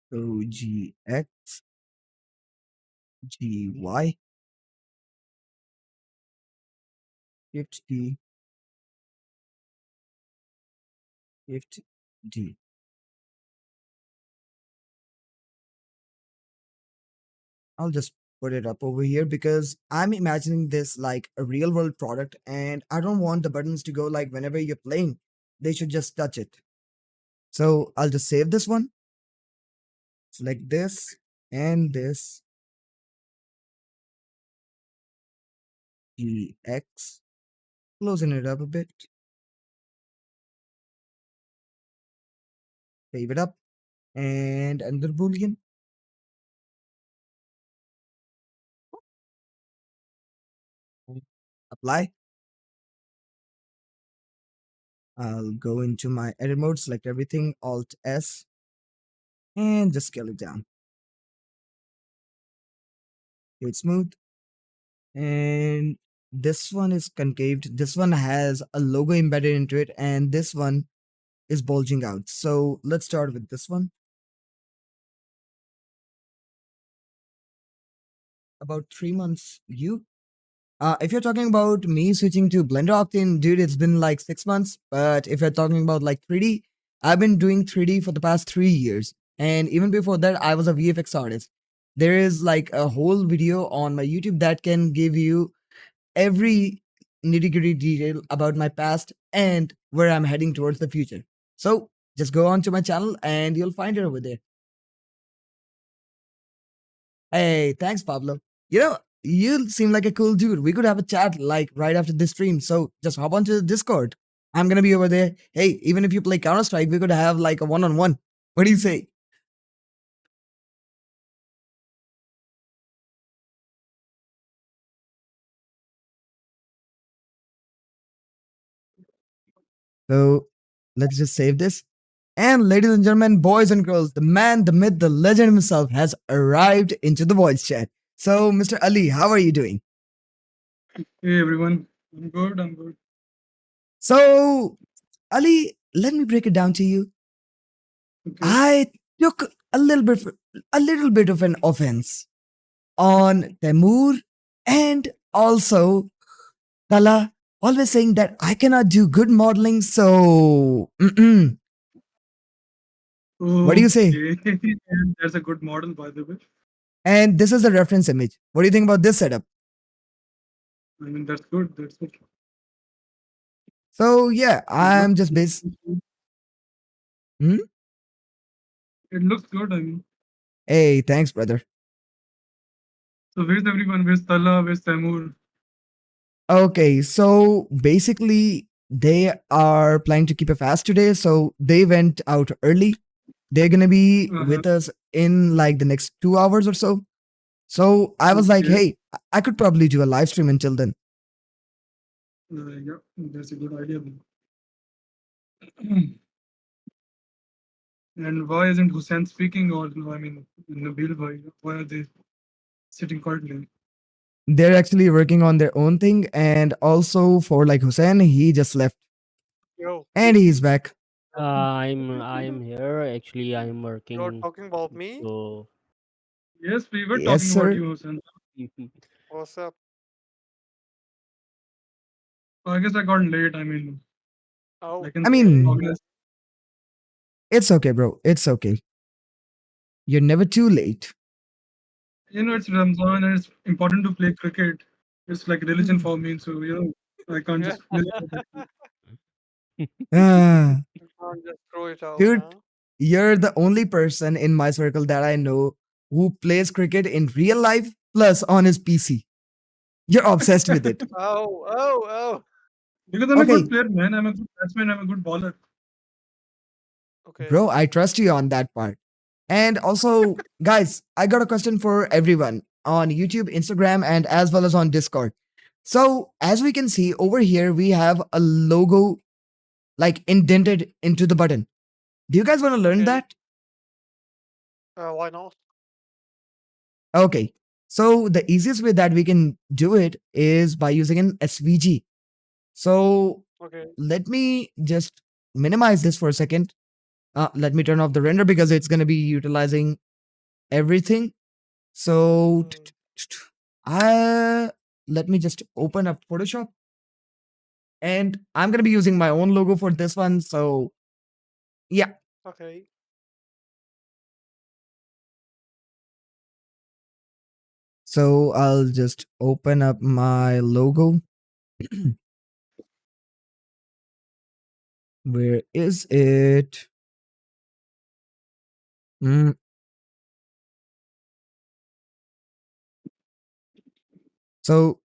So GX, GY, Shift D, Shift D. I'll just put it up over here because I'm imagining this like a real world product and I don't want the buttons to go like whenever you're playing. They should just touch it. So I'll just save this one. Select this. and this GX, closing it up a bit, save it up, and another boolean. Apply. I'll go into my edit mode, select everything, Alt S, and just scale it down. It's smooth. And this one is concaved. This one has a logo embedded into it, and this one is bulging out. So let's start with this one. About 3 months. If you're talking about me switching to Blender Octane, dude, it's been like 6 months. But if you're talking about like 3D, I've been doing 3D for the past 3 years. And even before that, I was a VFX artist. There is like a whole video on my YouTube that can give you every nitty gritty detail about my past and where I'm heading towards the future. So just go on to my channel and you'll find it over there. Hey, thanks, Pablo. You seem like a cool dude. We could have a chat like right after this stream. So just hop onto the Discord. I'm gonna be over there. Hey, even if you play Counter Strike, we could have like a one-on-one. What do you say? So let's just save this. And ladies and gentlemen, boys and girls, the man, the myth, the legend himself has arrived into the voice chat. So, Mr. Ali, how are you doing? Hey everyone, I'm good. I'm good. So, Ali, let me break it down to you. Okay. I took a little bit of an offense on Temur and also Tala always saying that I cannot do good modeling. So, what do you say? Okay. And there's a good model, by the way. And this is a reference image. What do you think about this setup? I mean, that's good. That's good. So, yeah, It I'm looks just based. good. Hmm? It looks good. I mean, Hey, thanks, brother. so where's everyone? Where's Tala? Where's Tamur? Okay, so basically, they are planning to keep a fast today. So, they went out early. They're going to be Uh-huh. with us in like the next 2 hours or so. So, I was like, Okay. hey, I could probably do a live stream until then. Yeah, that's a good idea. Then. And why isn't Hussein speaking? Or I mean, Nabil, why are they sitting quietly? They're actually working on their own thing. And also for like Hussein, he just left Yo, and he's back. I'm here. Actually, I'm you're working. talking about me? So Yes, we were Yes, talking about sir. you, Hussein. What's up? I guess I got late. I mean, Oh, I can I see the mean, okay. progress. it's okay, bro. It's okay. You're never too late. It's Ramzan and it's important to play cricket. It's like religion for me, so I can't Yeah. just miss it. Ah, You can't just throw it out, dude, huh? you're the only person in my circle that I know who plays cricket in real life plus on his PC. You're obsessed with it. Oh, oh, oh. Because I'm a good Okay, player, man. I'm a good batsman. I'm a good bowler. bro, Okay. I trust you on that part. And also, guys, I got a question for everyone on YouTube, Instagram, and as well as on Discord. So, as we can see over here, we have a logo like indented into the button. Do you guys want to learn Okay. that? Why not? Okay. So, the easiest way that we can do it is by using an SVG. So, Okay. let me just minimize this for a second. Let me turn off the render because it's going to be utilizing everything. So, Mm, I let me just open up Photoshop and I'm going to be using my own logo for this one. So, yeah. okay. So, I'll just open up my logo. Where is it? Mm, So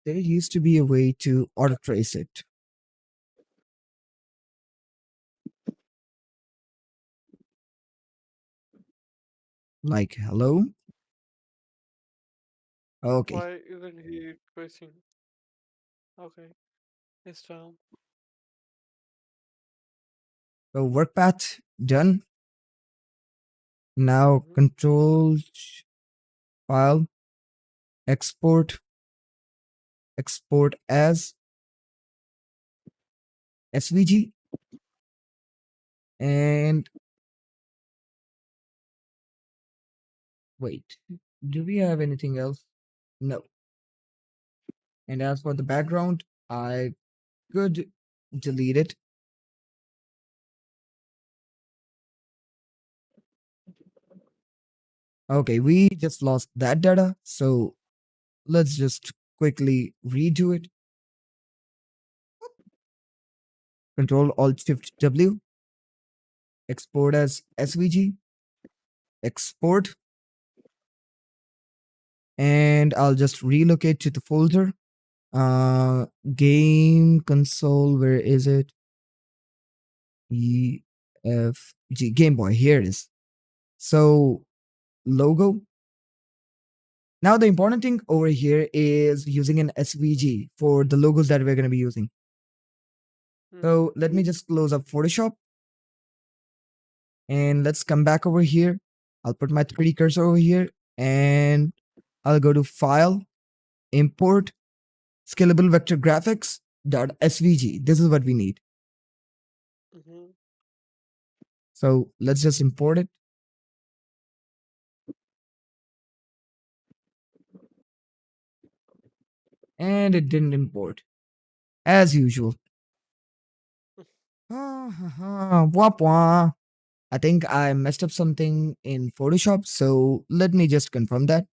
there used to be a way to auto trace it. Like, hello? Okay. Why isn't he tracing? Okay, it's down. So work path done. Now Mm-hmm. control file, export, export as SVG, and wait, do we have anything else? No. And as for the background, I could delete it. Okay, we just lost that data, so let's just quickly redo it. Control Alt Shift W, export as SVG, export, and I'll just relocate to the folder. Game console, where is it? EFG, Game Boy, here it is. So, logo. Now, the important thing over here is using an SVG for the logos that we're going to be using. So, let me just close up Photoshop and let's come back over here. I'll put my 3D cursor over here and I'll go to File, Import, Scalable Vector Graphics .svg. This is what we need. Mm-hmm. So let's just import it. And it didn't import, as usual. Wah, wah. I think I messed up something in Photoshop, so let me just confirm that.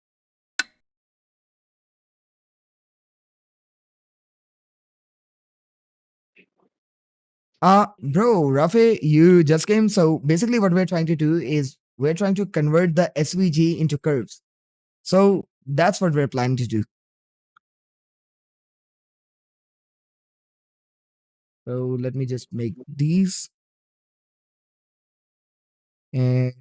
Bro, Rafe, you just came. So basically, what we're trying to do is we're trying to convert the SVG into curves. So that's what we're planning to do. So let me just make these. And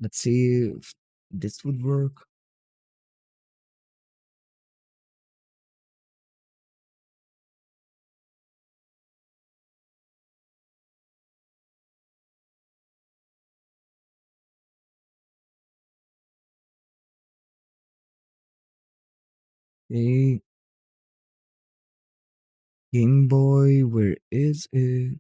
let's see if this would work. Okay. Game Boy, where is it?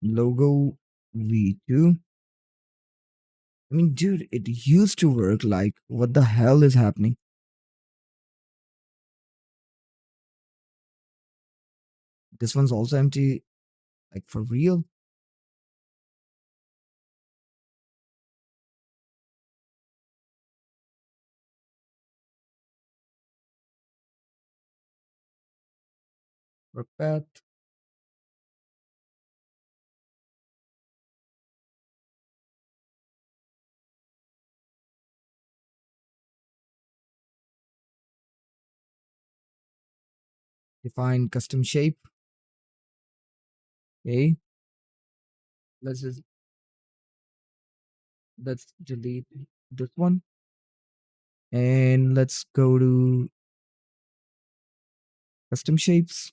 Logo V2. I mean, dude, it used to work. Like, what the hell is happening? This one's also empty. Like, for real? Work path. Define custom shape. Okay. Let's just let's delete this one. And let's go to custom shapes.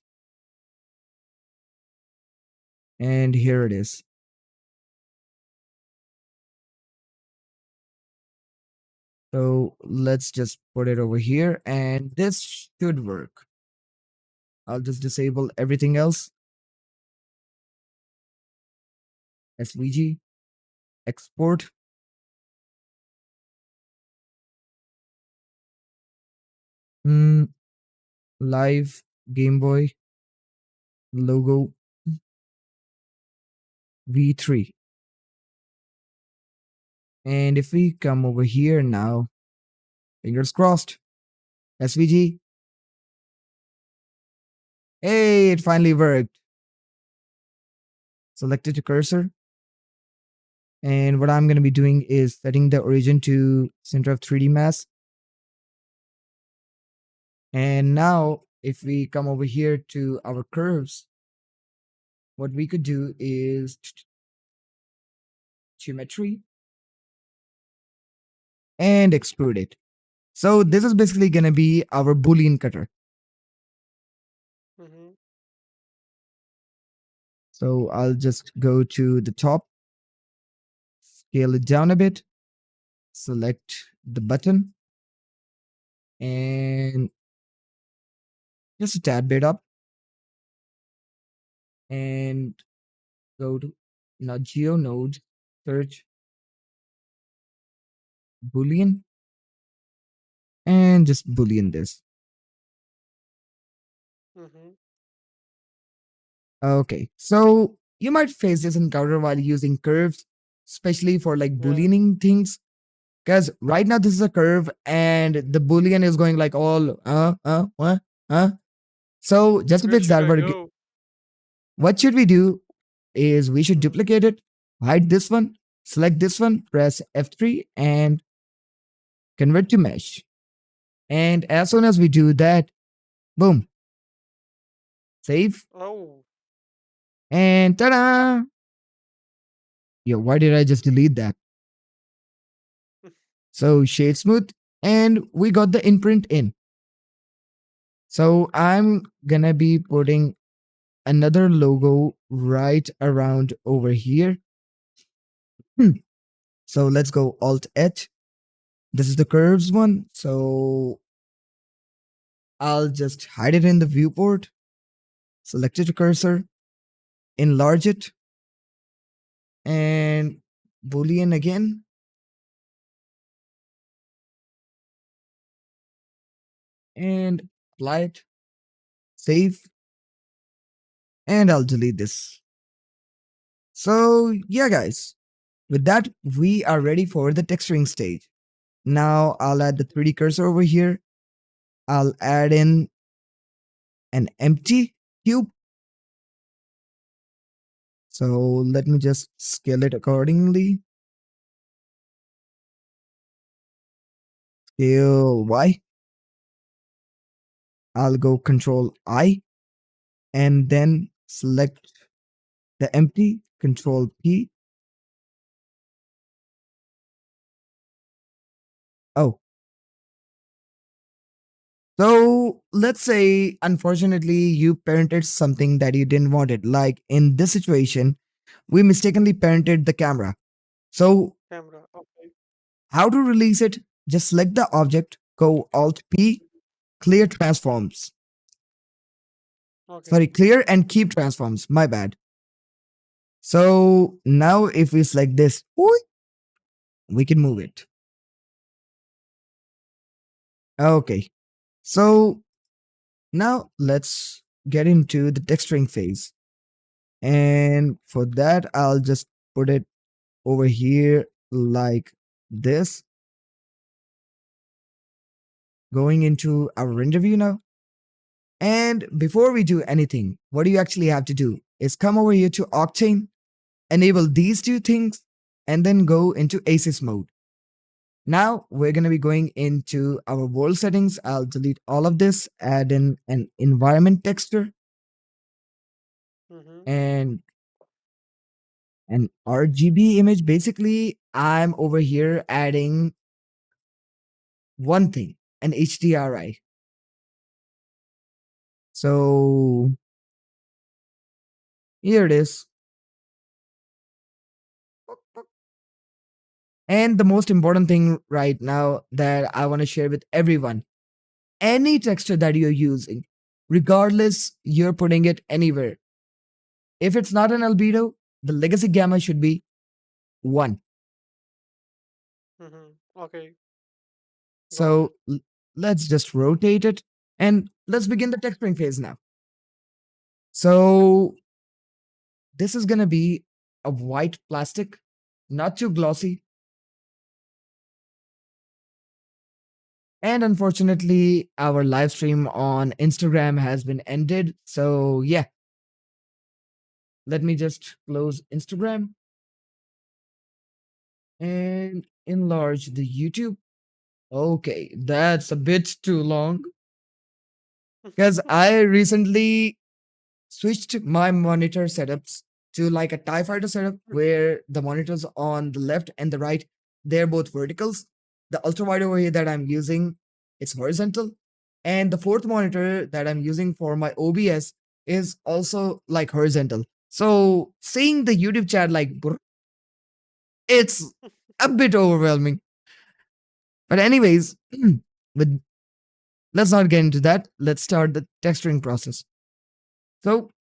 And here it is. So let's just put it over here and this should work. I'll just disable everything else. SVG, export. Hmm, live Game Boy logo V3. And if we come over here now, fingers crossed, SVG. Hey, it finally worked. Selected the cursor. And what I'm going to be doing is setting the origin to center of 3D mass. And now if we come over here to our curves, what we could do is geometry and extrude it. So this is basically going to be our Boolean cutter. Mm-hmm. So I'll just go to the top, scale it down a bit, select the button, and just a tad bit up, and go to now geo node, search Boolean, and just Boolean this. Mm-hmm. Okay, so you might face this encounter while using curves, especially for like Yeah. booleaning things. Because right now this is a curve and the boolean is going like all what, So just to Where fix should that, I go? what should we do is we should Mm-hmm. duplicate it, hide this one, select this one, press F3 and convert to mesh. And as soon as we do that, boom, save, Oh. and ta-da! Yo, why did I just delete that? So shade smooth, and we got the imprint in. So I'm gonna be putting another logo right around over here. Hmm. So let's go Alt H. This is the curves one. So I'll just hide it in the viewport, select it to cursor, enlarge it, and Boolean again. And apply it, save, and I'll delete this. So yeah, guys, with that, we are ready for the texturing stage. Now I'll add the 3D cursor over here. I'll add in an empty cube. So let me just scale it accordingly. Scale Y. I'll go Control I and then select the empty, Control P. Oh, so let's say unfortunately you parented something that you didn't want it. Like in this situation, we mistakenly parented the camera. So Camera. Okay. how to release it? Just select the object, go Alt P, clear transforms. Okay. Sorry, clear and keep transforms. My bad. So now if we select this, we can move it. Okay. So now let's get into the texturing phase. And for that, I'll just put it over here like this. Going into our render view now. And before we do anything, what you actually have to do is come over here to Octane, enable these two things, and then go into ACES mode. Now we're going to be going into our world settings. I'll delete all of this, add in an environment texture Mm-hmm. and an RGB image. Basically, I'm over here adding one thing, an HDRI. So here it is. And the most important thing right now that I want to share with everyone, any texture that you're using, regardless you're putting it anywhere, if it's not an albedo, the legacy gamma should be 1. Okay, got it. So let's just rotate it and let's begin the texturing phase now. So this is going to be a white plastic, not too glossy. And unfortunately, our live stream on Instagram has been ended. So yeah, let me just close Instagram and enlarge the YouTube. Okay, that's a bit too long because I recently switched my monitor setups to like a TIE fighter setup where the monitors on the left and the right, they're both verticals. The ultra wide over here that I'm using, it's horizontal. And the fourth monitor that I'm using for my OBS is also like horizontal. So seeing the YouTube chat like it's a bit overwhelming. But anyways, with let's not get into that. Let's start the texturing process. So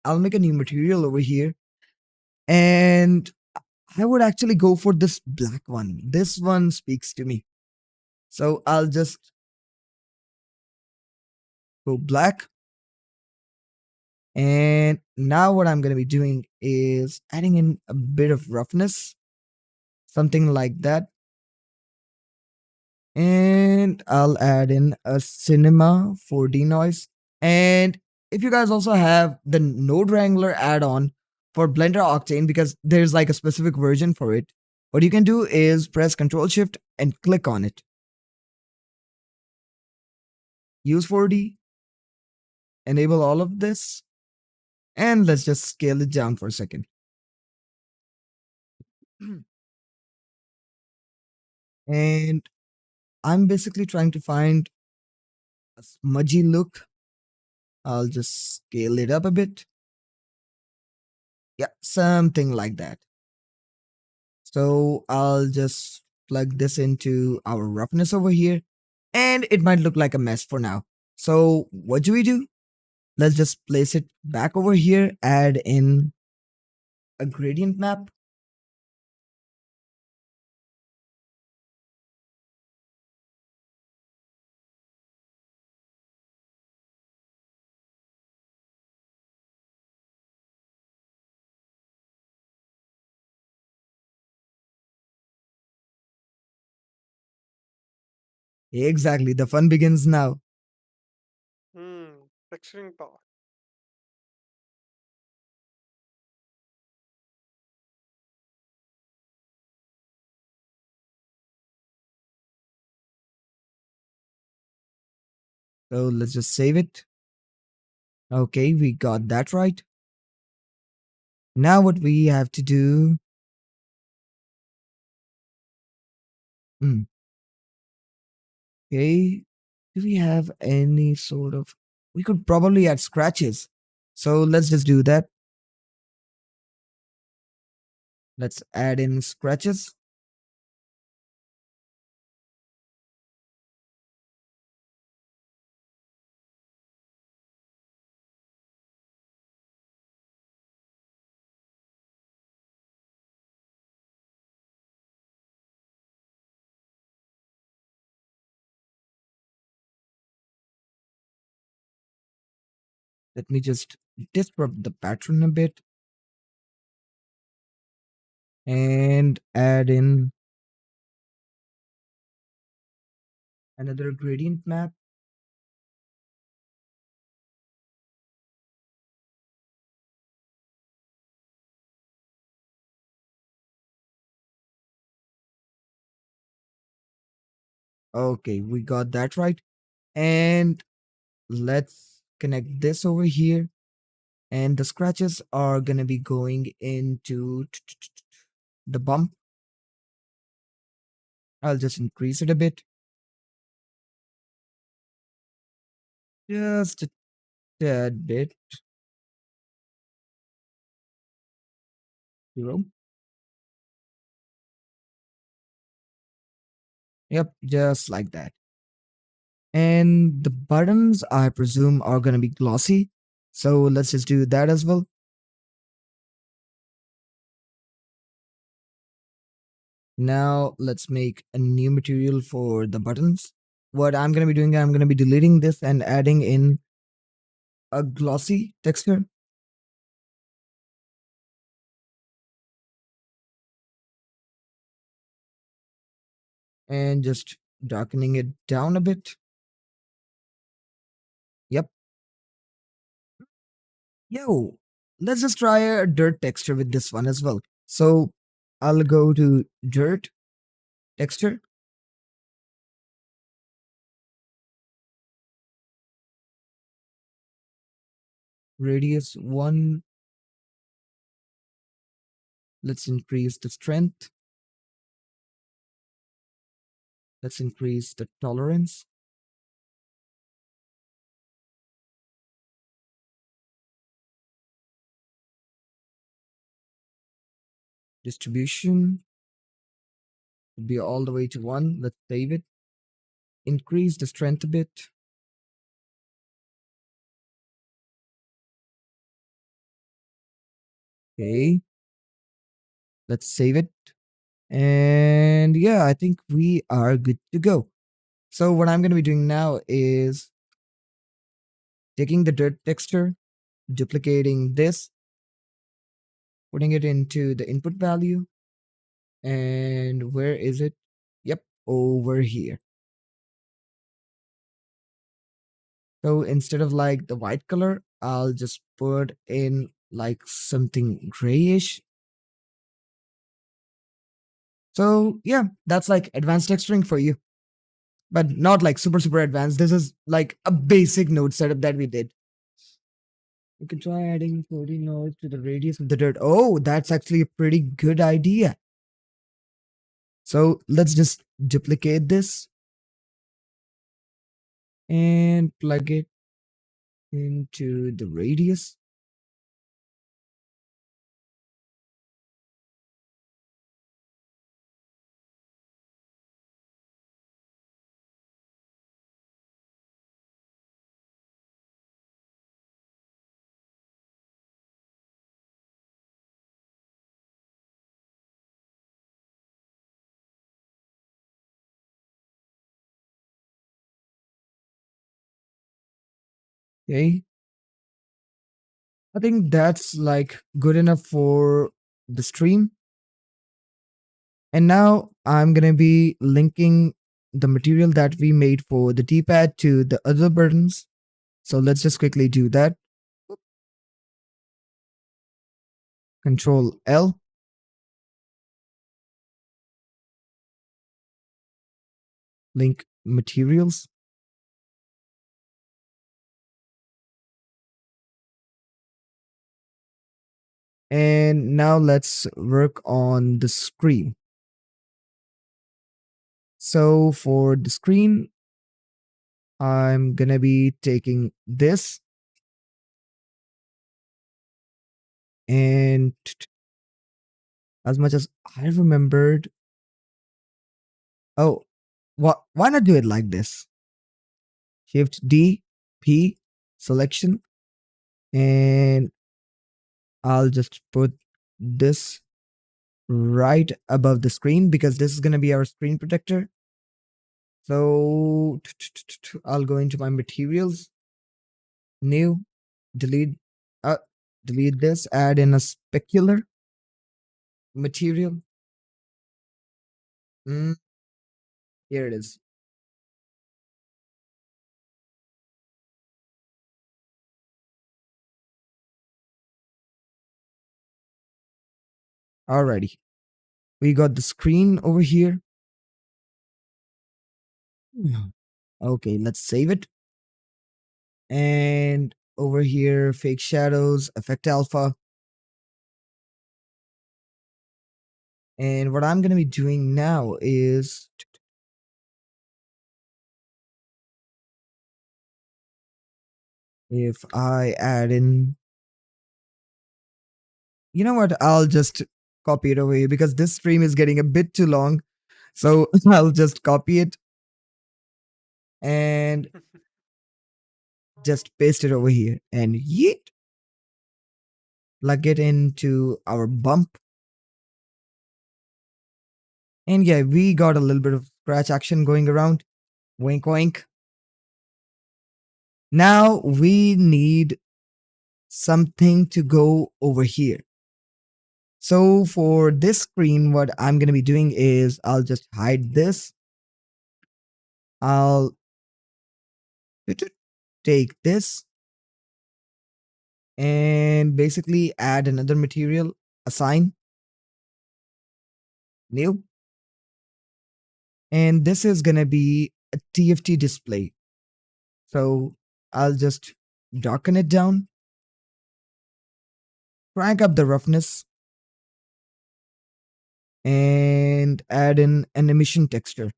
I'll make a new material over here and I would actually go for this black one. This one speaks to me. So I'll just go black. And now what I'm going to be doing is adding in a bit of roughness, something like that. And I'll add in a cinema 4D noise. And if you guys also have the Node Wrangler add-on for Blender Octane, because there's like a specific version for it, what you can do is press Control Shift and click on it. Use 4D, enable all of this, and let's just scale it down for a second. And I'm basically trying to find a smudgy look. I'll just scale it up a bit. Yeah, something like that. So I'll just plug this into our roughness over here, and it might look like a mess for now. So what do we do? Let's just place it back over here, add in a gradient map. Exactly, the fun begins now. Texturing power. So let's just save it. Okay, we got that right. Now what we have to do. Hmm, okay, do we have any sort of? We could probably add scratches. So let's just do that. Let's add in scratches. Let me just disrupt the pattern a bit and add in another gradient map. Okay, we got that right. And let's connect this over here. And the scratches are gonna be going into the bump. I'll just increase it a bit. Just a tad bit. 0. Yep, just like that. And the buttons, I presume, are going to be glossy. So let's just do that as well. Now let's make a new material for the buttons. What I'm going to be doing, I'm going to be deleting this and adding in a glossy texture. And just darkening it down a bit. Yep. Yo, let's just try a dirt texture with this one as well. So I'll go to dirt texture. Radius 1. Let's increase the strength. Let's increase the tolerance. Distribution would be all the way to 1. Let's save it. Increase the strength a bit. Okay. Let's save it. And yeah, I think we are good to go. So what I'm going to be doing now is taking the dirt texture, duplicating this, putting it into the input value. And where is it? Yep, over here. So instead of like the white color, I'll just put in like something grayish. So yeah, that's like advanced texturing for you. But not like super advanced. This is like a basic node setup that we did. You can try adding 40 nodes to the radius of the dirt. Oh, that's actually a pretty good idea. So let's just duplicate this and plug it into the radius. Okay. I think that's like good enough for the stream. And now I'm going to be linking the material that we made for the D-pad to the other buttons. So let's just quickly do that. Control L. Link materials. And now let's work on the screen. So for the screen, I'm gonna be taking this and as much as I remembered, oh, what? Why not do it like this? Shift D, P, selection, and I'll just put this right above the screen because this is gonna be our screen protector. So I'll go into my materials, new, delete, uh, delete this, add in a specular material. Here it is. Alrighty. We got the screen over here. Okay, let's save it. And over here, fake shadows, effect alpha. And what I'm going to be doing now is if I add in, you know what, I'll just copy it over here because this stream is getting a bit too long. So I'll just copy it and just paste it over here and yeet, plug it into our bump. And yeah, we got a little bit of scratch action going around. Wink, wink. Now we need something to go over here. So for this screen, what I'm going to be doing is I'll just hide this. I'll take this and basically add another material, assign, new. And this is going to be a TFT display. So I'll just darken it down, crank up the roughness, and add in an emission texture.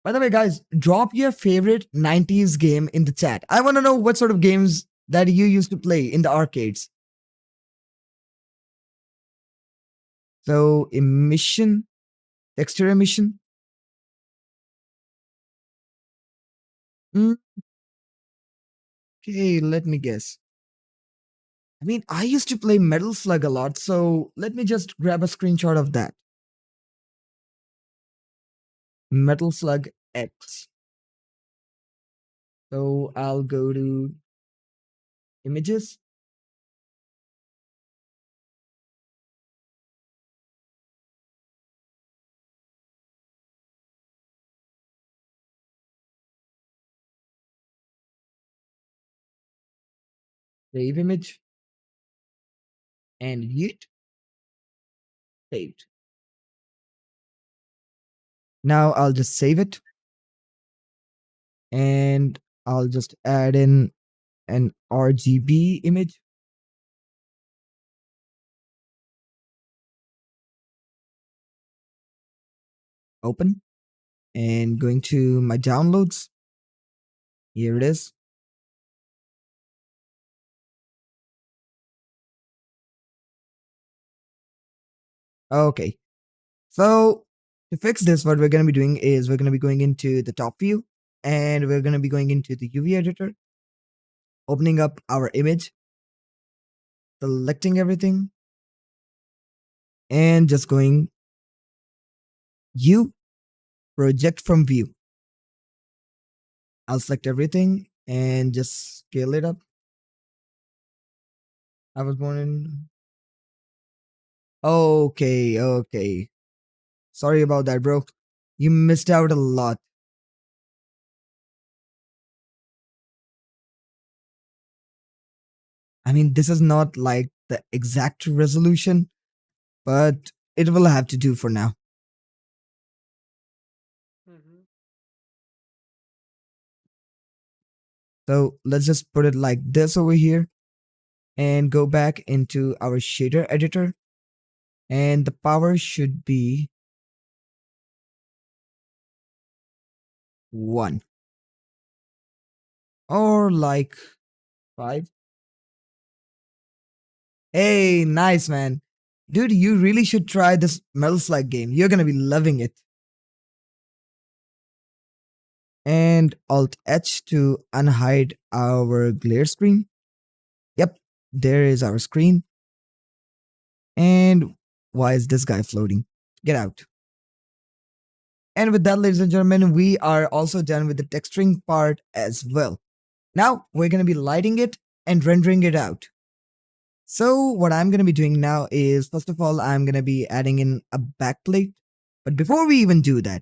By the way, guys, drop your favorite 90s game in the chat. I want to know what sort of games that you used to play in the arcades. So, emission, texture emission. Okay, let me guess. I mean, I used to play Metal Slug a lot, so let me just grab a screenshot of that. Metal Slug X. So I'll go to images. Save image. And yeet. Saved. Now I'll just save it. And I'll just add in an RGB image. Open. And going to my downloads. Here it is. Okay. So to fix this, what we're going to be doing is we're going to be going into the top view and we're going to be going into the UV editor, opening up our image, selecting everything, and just going project from view. I'll select everything and just scale it up. I was born in. Okay. Sorry about that, bro. You missed out a lot. I mean, this is not like the exact resolution, but it will have to do for now. So let's just put it like this over here and go back into our shader editor. And the power should be 1 or like 5. Hey, nice, man. Dude, you really should try this Metal Slug game. You're gonna be loving it. And Alt H to unhide our glare screen. Yep, there is our screen. And why is this guy floating? Get out. And with that, ladies and gentlemen, we are also done with the texturing part as well. Now we're going to be lighting it and rendering it out. So what I'm going to be doing now is, first of all, I'm going to be adding in a backplate. But before we even do that,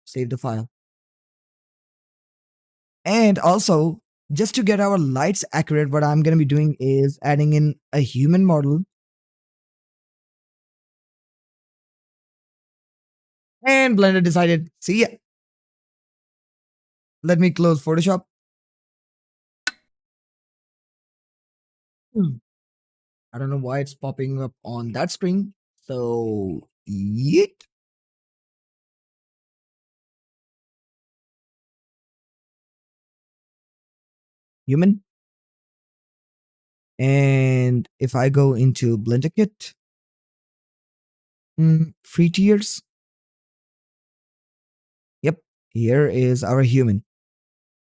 save the file. And also, just to get our lights accurate, what I'm going to be doing is adding in a human model. And Blender decided, see ya. Let me close Photoshop. I don't know why it's popping up on that screen. So, yeet. Human. And if I go into Blender Kit, Free tiers. Yep, here is our human.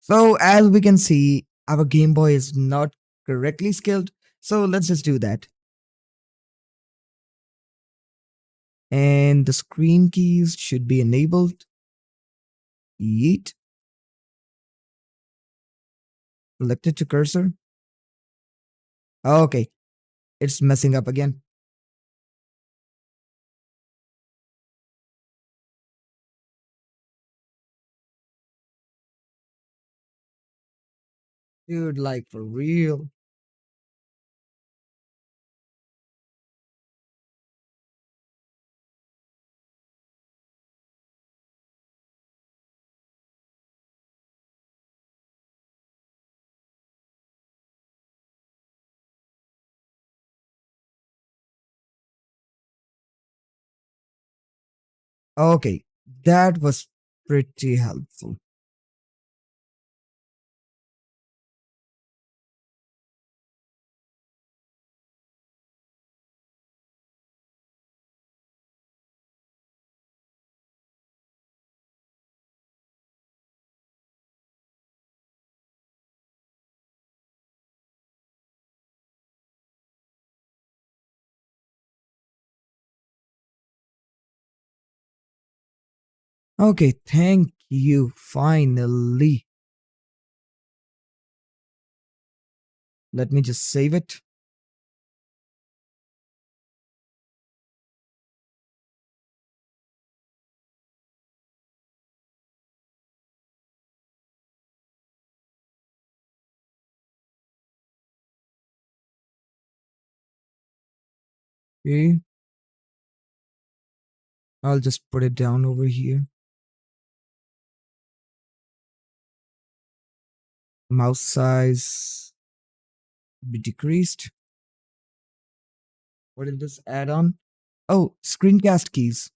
So as we can see, our Game Boy is not correctly scaled. So let's just do that. And the screen keys should be enabled. Yeet. Selected to cursor. Okay, it's messing up again. Dude, like for real. Okay, that was pretty helpful. Okay, thank you. Finally. Let me just save it. Okay, I'll just put it down over here. Mouse size be decreased. What is this add-on? Oh, screencast keys.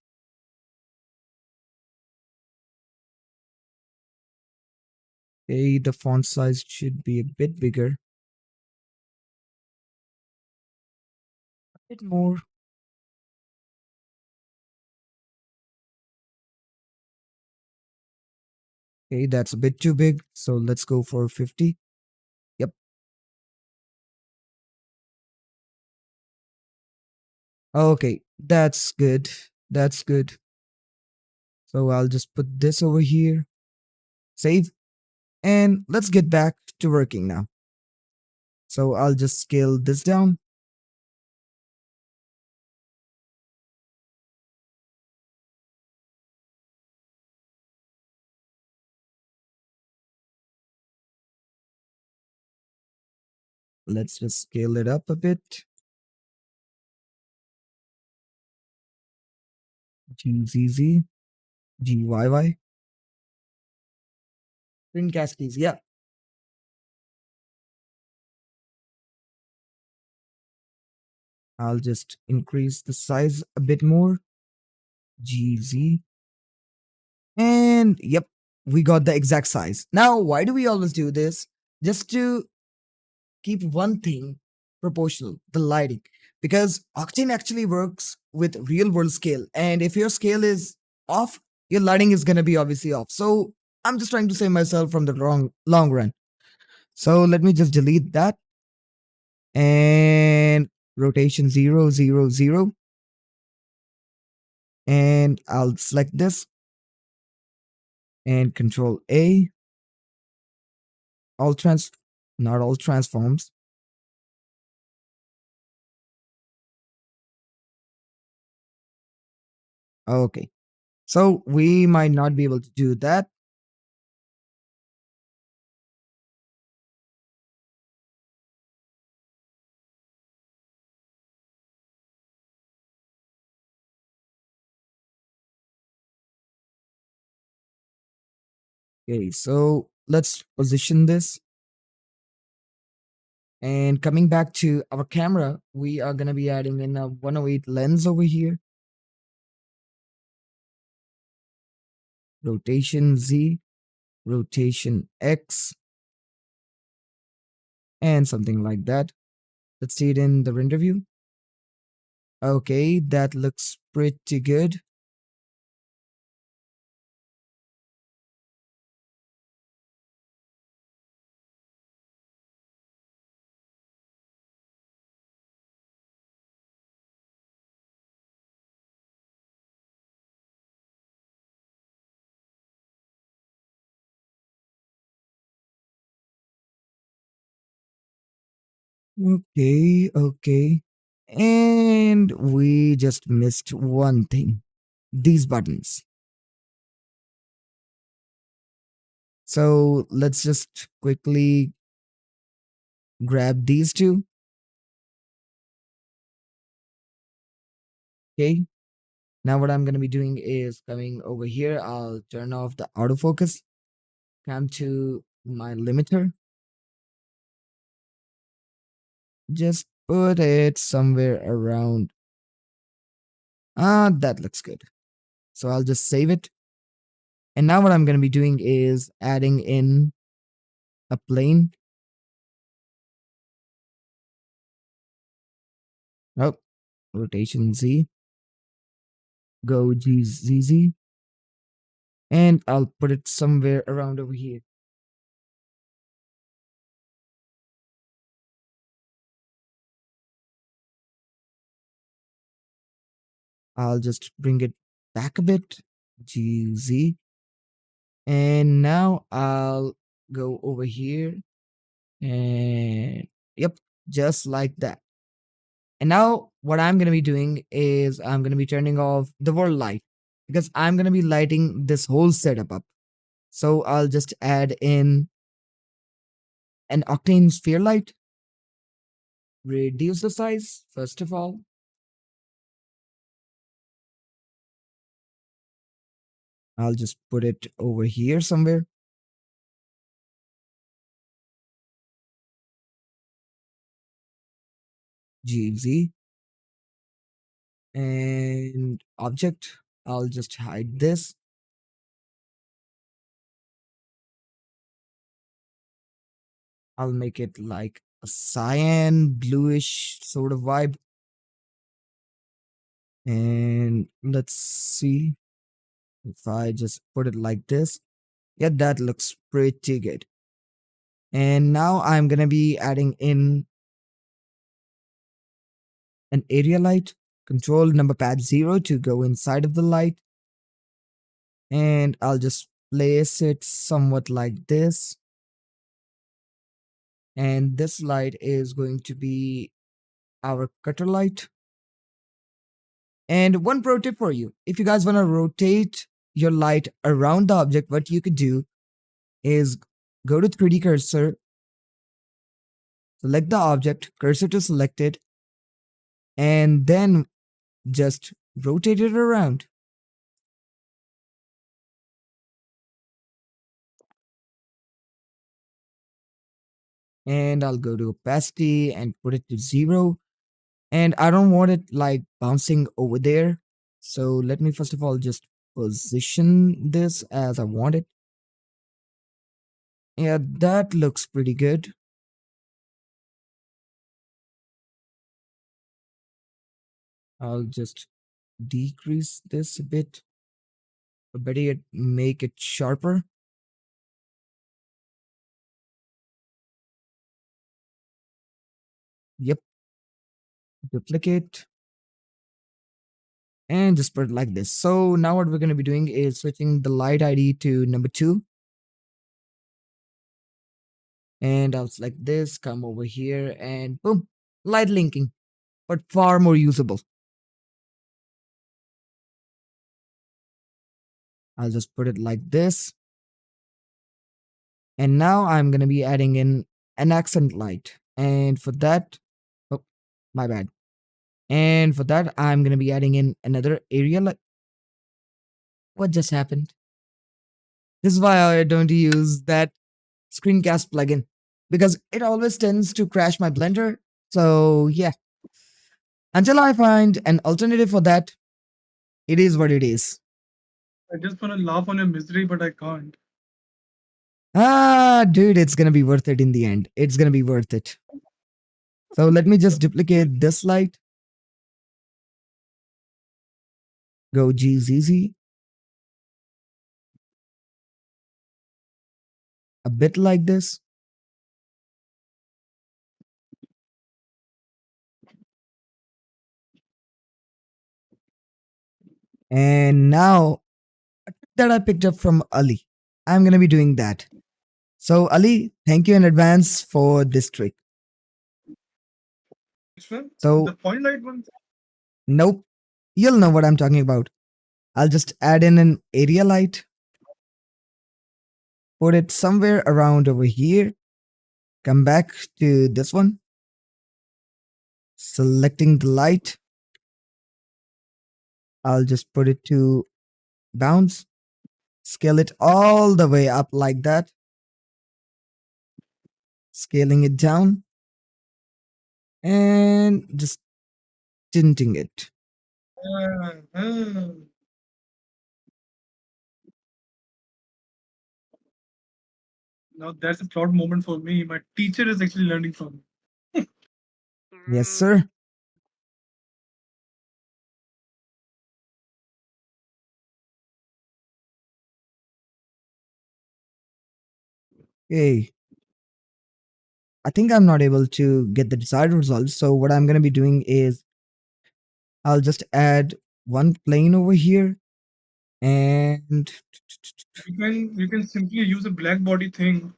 Okay, the font size should be a bit bigger. A bit more. Okay, that's a bit too big. So let's go for 50. Yep. Okay, that's good. That's good. So I'll just put this over here. Save. And let's get back to working now. So I'll just scale this down. Let's just scale it up a bit. GZZ, GYY. Screencast keys. Yeah. I'll just increase the size a bit more. GZ. And yep, we got the exact size. Now, why do we always do this? Just to keep one thing proportional, the lighting. Because Octane actually works with real world scale. And if your scale is off, your lighting is going to be obviously off. So I'm just trying to save myself from the long run. So let me just delete that. And rotation 0, 0, 0. And I'll select this and control A. All trans, not all transforms. Okay. So we might not be able to do that. Okay, so let's position this. And coming back to our camera, we are going to be adding in a 108 lens over here. Rotation Z, rotation X, and something like that. Let's see it in the render view. Okay, that looks pretty good. Okay, okay. And we just missed one thing. These buttons. So let's just quickly grab these two. Okay. Now what I'm going to be doing is coming over here. I'll turn off the autofocus. Come to my limiter. Just put it somewhere around. Ah, that looks good. So I'll just save it. And now what I'm going to be doing is adding in a plane. Oh, rotation Z. Go GZZ. And I'll put it somewhere around over here. I'll just bring it back a bit. GZ. And now I'll go over here. And yep, just like that. And now what I'm going to be doing is I'm going to be turning off the world light because I'm going to be lighting this whole setup up. So I'll just add in an octane sphere light, reduce the size first of all. I'll just put it over here somewhere. GZ and object. I'll just hide this. I'll make it like a cyan bluish sort of vibe. And let's see if I just put it like this. Yeah, that looks pretty good. And now I'm going to be adding in an area light. Control number pad 0 to go inside of the light. And I'll just place it somewhat like this. And this light is going to be our cutter light. And one pro tip for you, if you guys want to rotate your light around the object, what you could do is go to 3D cursor, select the object, cursor to selected, and then just rotate it around. And I'll go to opacity and put it to 0. And I don't want it like bouncing over there. So let me first of all just position this as I want it. Yeah, that looks pretty good. I'll just decrease this a bit. Or better yet, make it sharper. Yep. Duplicate. And just put it like this. So now what we're going to be doing is switching the light ID to number 2. And I'll select this, come over here, and boom, light linking, but far more usable. I'll just put it like this. And now I'm going to be adding in an accent light. And for that, oh, my bad. And for that, I'm going to be adding in another area light. What just happened? This is why I don't use that screencast plugin because it always tends to crash my Blender. So yeah, until I find an alternative for that, it is what it is. I just want to laugh on your misery, but I can't. Ah, dude, it's gonna be worth it in the end. It's gonna be worth it. So let me just duplicate this light. Go GZZ. A bit like this. And now that I picked up from Ali, I'm going to be doing that. So, Ali, thank you in advance for this trick. Which one? The So, point light one? nope, you'll know what I'm talking about. I'll just add in an area light, put it somewhere around over here, come back to this one, selecting the light. I'll just put it to bounce, scale it all the way up like that, scaling it down, and just tinting it. Ah, ah. Now that's a proud moment for me. My teacher is actually learning from me. Yes, Mm, sir. Hey, I think I'm not able to get the desired result. So what I'm going to be doing is I'll just add one plane over here and You can simply use a black body thing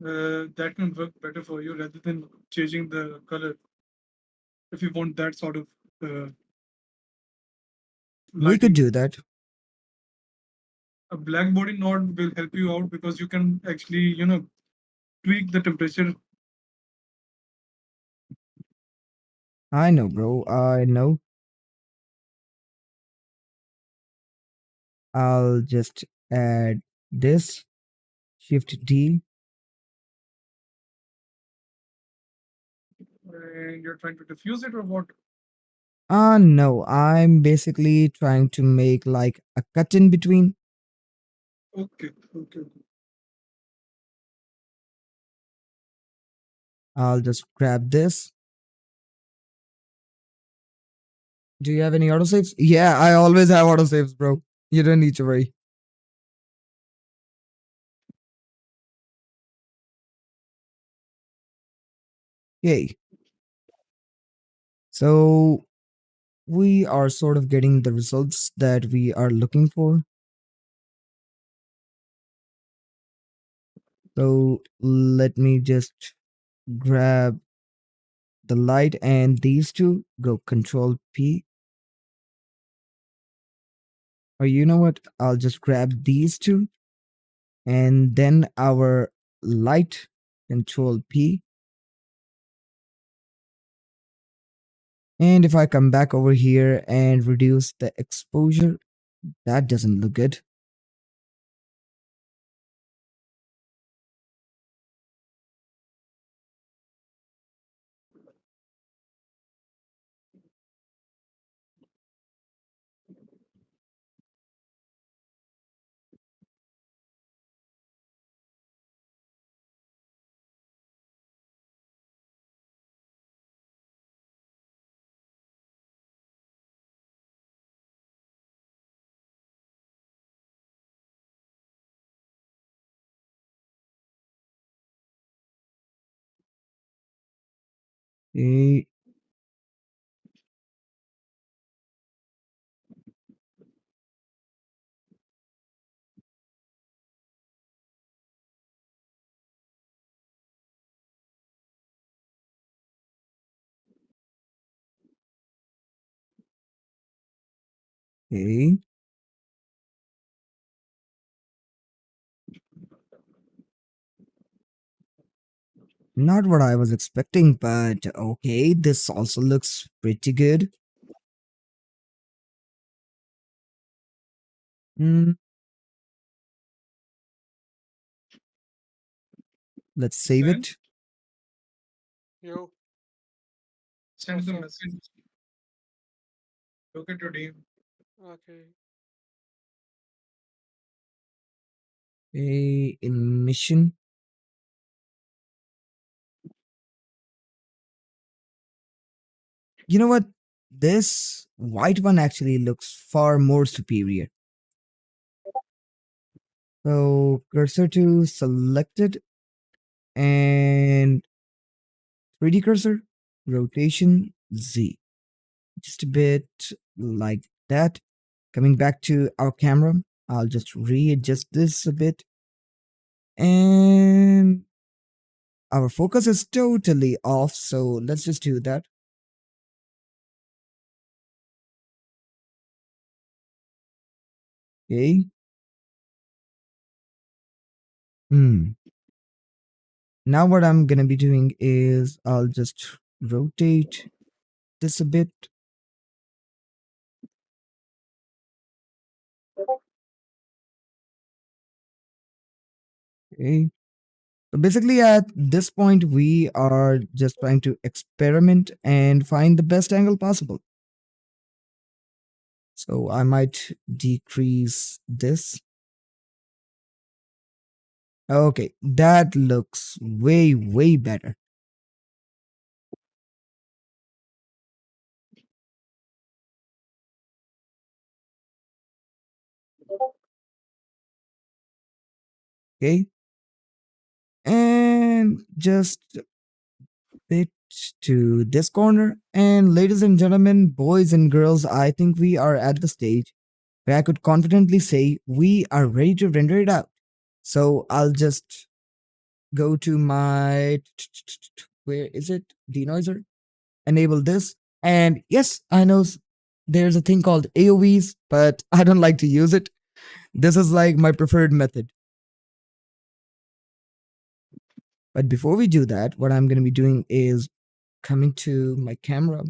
that can work better for you rather than changing the color if you want that sort of uh, we could lighting. do that. A black body node will help you out because you can actually tweak the temperature. I know, bro. I know. I'll just add this. Shift D. And you're trying to diffuse it or what? No, I'm basically trying to make like a cut in between. Okay, okay. I'll just grab this. Do you have any autosaves? Yeah, I always have autosaves, bro. You don't need to worry. Yay. So we are sort of getting the results that we are looking for. So let me just grab the light and these two, go Control P. Or you know what? I'll just grab these two and then our light, Control P. And if I come back over here and reduce the exposure, that doesn't look good. Okay. Okay. Not what I was expecting, but okay, this also looks pretty good. Mm, let's save Then it. yo, send what's the up? message. Look at your name. Okay. A emission. You know what? this white one actually looks far more superior. So cursor to selected and 3D cursor, rotation Z. Just a bit like that. Coming back to our camera, I'll just readjust this a bit. And our focus is totally off, so let's just do that. Okay. Now what I'm gonna be doing is I'll just rotate this a bit. Okay. So basically at this point we are just trying to experiment and find the best angle possible. So I might decrease this. Okay, that looks way, way better. Okay. And just a bit to this corner. And ladies and gentlemen, boys and girls, I think we are at the stage where I could confidently say we are ready to render it out. So I'll just go to my, where is it? Denoiser. Enable this. And yes, I know there's a thing called AOVs, but I don't like to use it. This is like my preferred method. But before we do that, what I'm going to be doing is coming to my camera.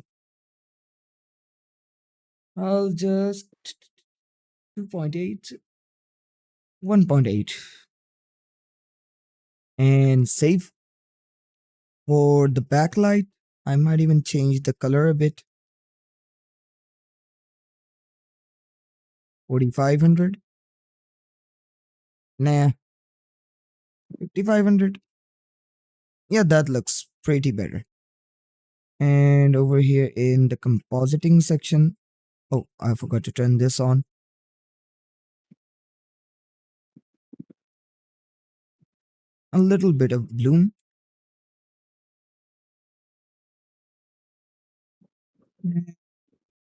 I'll just 2.8, 1.8, and save. For the backlight, I might even change the color a bit. 4500. Nah, 5500. Yeah, that looks pretty better. And over here in the compositing section, oh, I forgot to turn this on. A little bit of bloom.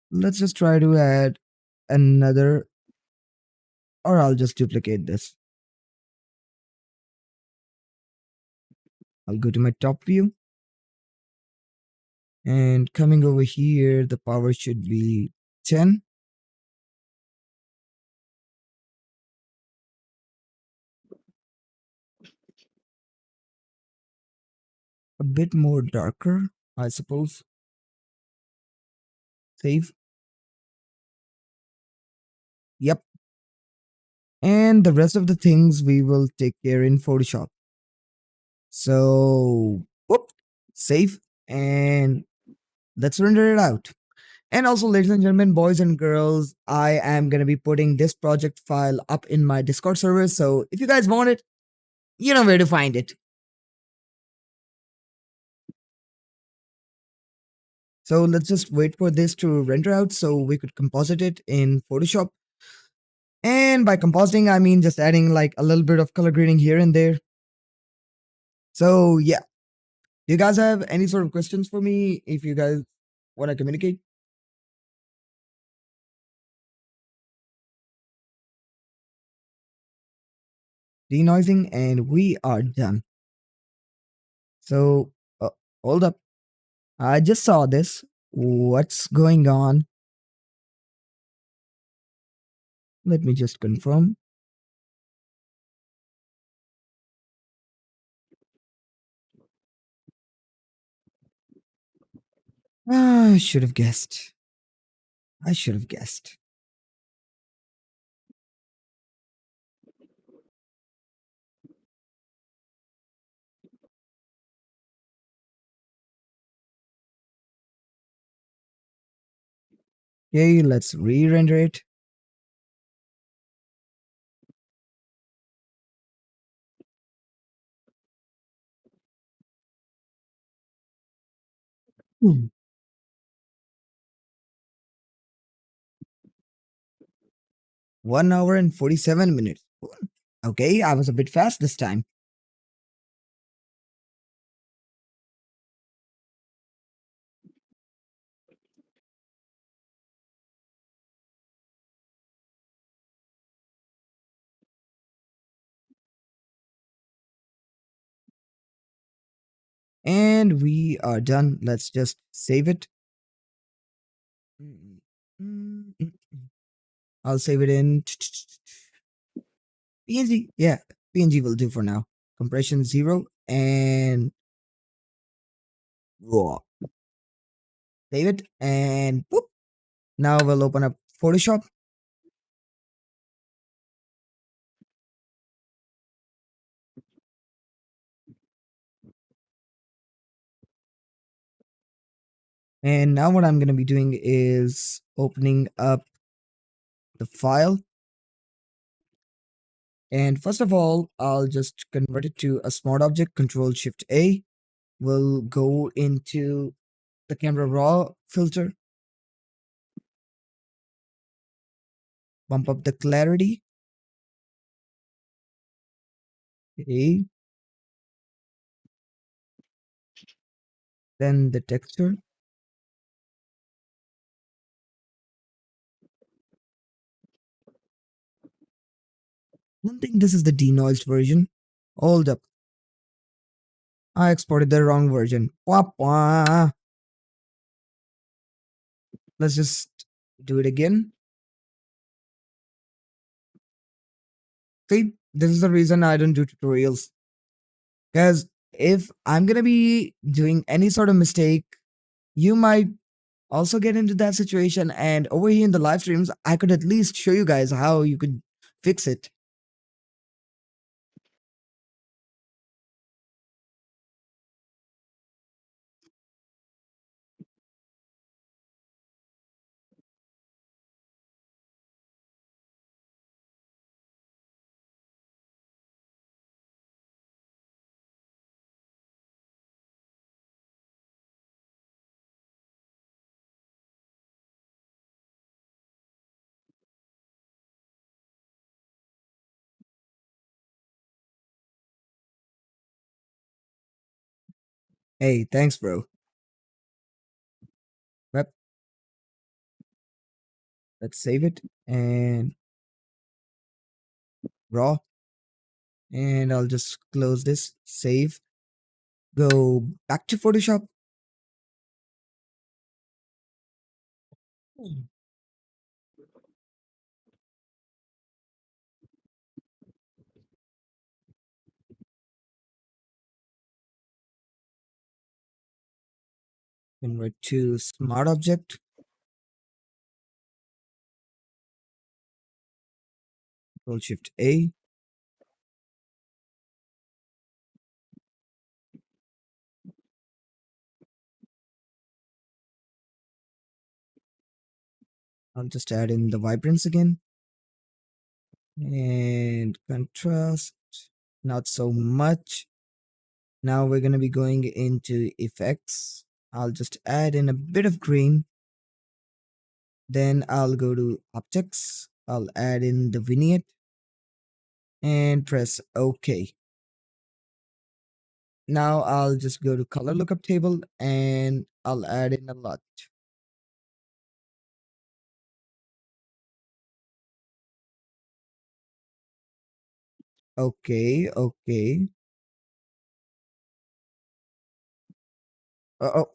Let's just try to add another, or I'll just duplicate this. I'll go to my top view. And coming over here, the power should be 10. A bit more darker, I suppose. Save. Yep. And the rest of the things we will take care in Photoshop. So, whoop, save, and let's render it out. And also, ladies and gentlemen, boys and girls, I am going to be putting this project file up in my Discord server. So if you guys want it, you know where to find it. So let's just wait for this to render out so we could composite it in Photoshop. And by compositing, I mean just adding like a little bit of color grading here and there. So yeah, do you guys have any sort of questions for me if you guys want to communicate? Denoising, and we are done. So hold up. I just saw this. What's going on? Let me just confirm. I should have guessed. I should have guessed. Okay, let's re-render it. Hmm. 1 hour and 47 minutes. Okay, I was a bit fast this time. And we are done. Let's just save it. I'll save it in PNG. Yeah, PNG will do for now. Compression 0 and raw. Save it and whoop. Now we'll open up Photoshop. And now what I'm going to be doing is opening up the file. And first of all, I'll just convert it to a smart object, Control Shift A. We'll go into the camera raw filter, bump up the clarity. Okay. Then the texture. I don't think this is the denoised version. Hold up. I exported the wrong version. Wah, wah. Let's just do it again. See, this is the reason I don't do tutorials. Because if I'm going to be doing any sort of mistake, you might also get into that situation. And over here in the live streams, I could at least show you guys how you could fix it. Hey, thanks, bro. Yep. Let's save it and raw. And I'll just close this, save, go back to Photoshop. Convert to smart object. Control Shift A. I'll just add in the vibrance again. And contrast, not so much. Now we're going to be going into effects. I'll just add in a bit of green. Then I'll go to objects. I'll add in the vignette and press OK. Now I'll just go to color lookup table and I'll add in a lot. Okay, okay. Uh-oh.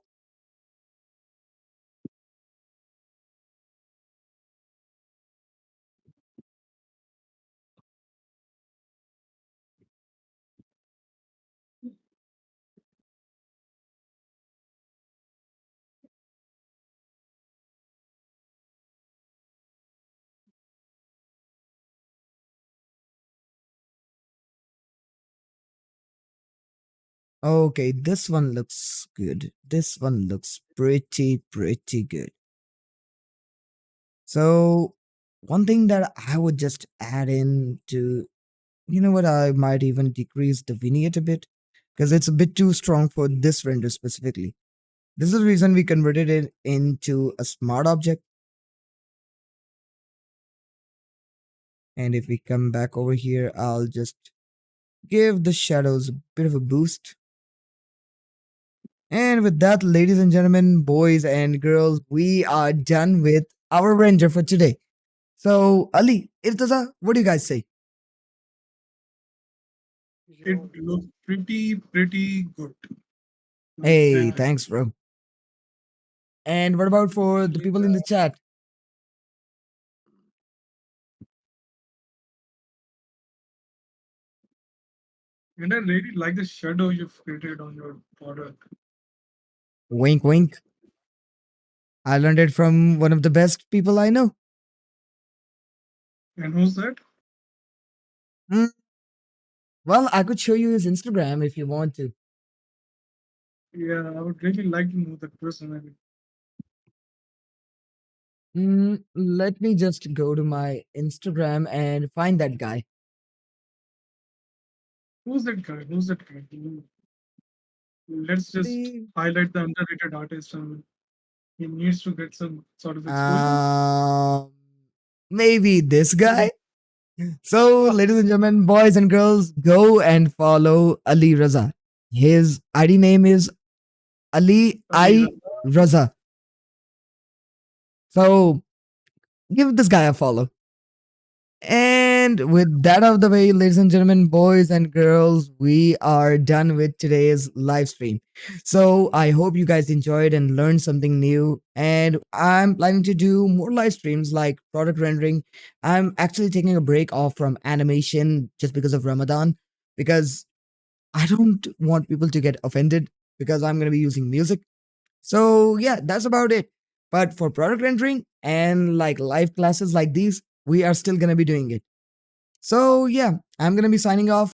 Okay, this one looks good. This one looks pretty good. So one thing that I would just add in to, you know what, I might even decrease the vignette a bit because it's a bit too strong for this render specifically. This is the reason we converted it into a smart object. And if we come back over here, I'll just give the shadows a bit of a boost. And with that, ladies and gentlemen, boys and girls, we are done with our render for today. So, Ali, Irtaza, what do you guys say? It Yo, looks pretty good. Hey, Thank you. thanks, bro. And what about for the actually, people in the chat? And I really like the shadow you've created on your border. Wink, wink. I learned it from one of the best people I know. And who's that? Hmm, well, I could show you his Instagram if you want to. Yeah, I would really like to know that person. I mean, Let me just go to my Instagram and find that guy. who's that guy? Who's that guy? Let's just The- highlight the underrated artist. I mean, he needs to get some sort of exposure. Um, maybe this guy. So, ladies and gentlemen, boys and girls, go and follow Ali Raza. His ID name is Ali Ali I Raza. So, give this guy a follow. And with that out of the way, ladies and gentlemen, boys and girls, we are done with today's live stream. So I hope you guys enjoyed and learned something new. And I'm planning to do more live streams like product rendering. I'm actually taking a break off from animation just because of Ramadan, because I don't want people to get offended because I'm going to be using music. So yeah, that's about it. But for product rendering and like live classes like these, we are still going to be doing it. So, yeah, I'm going to be signing off.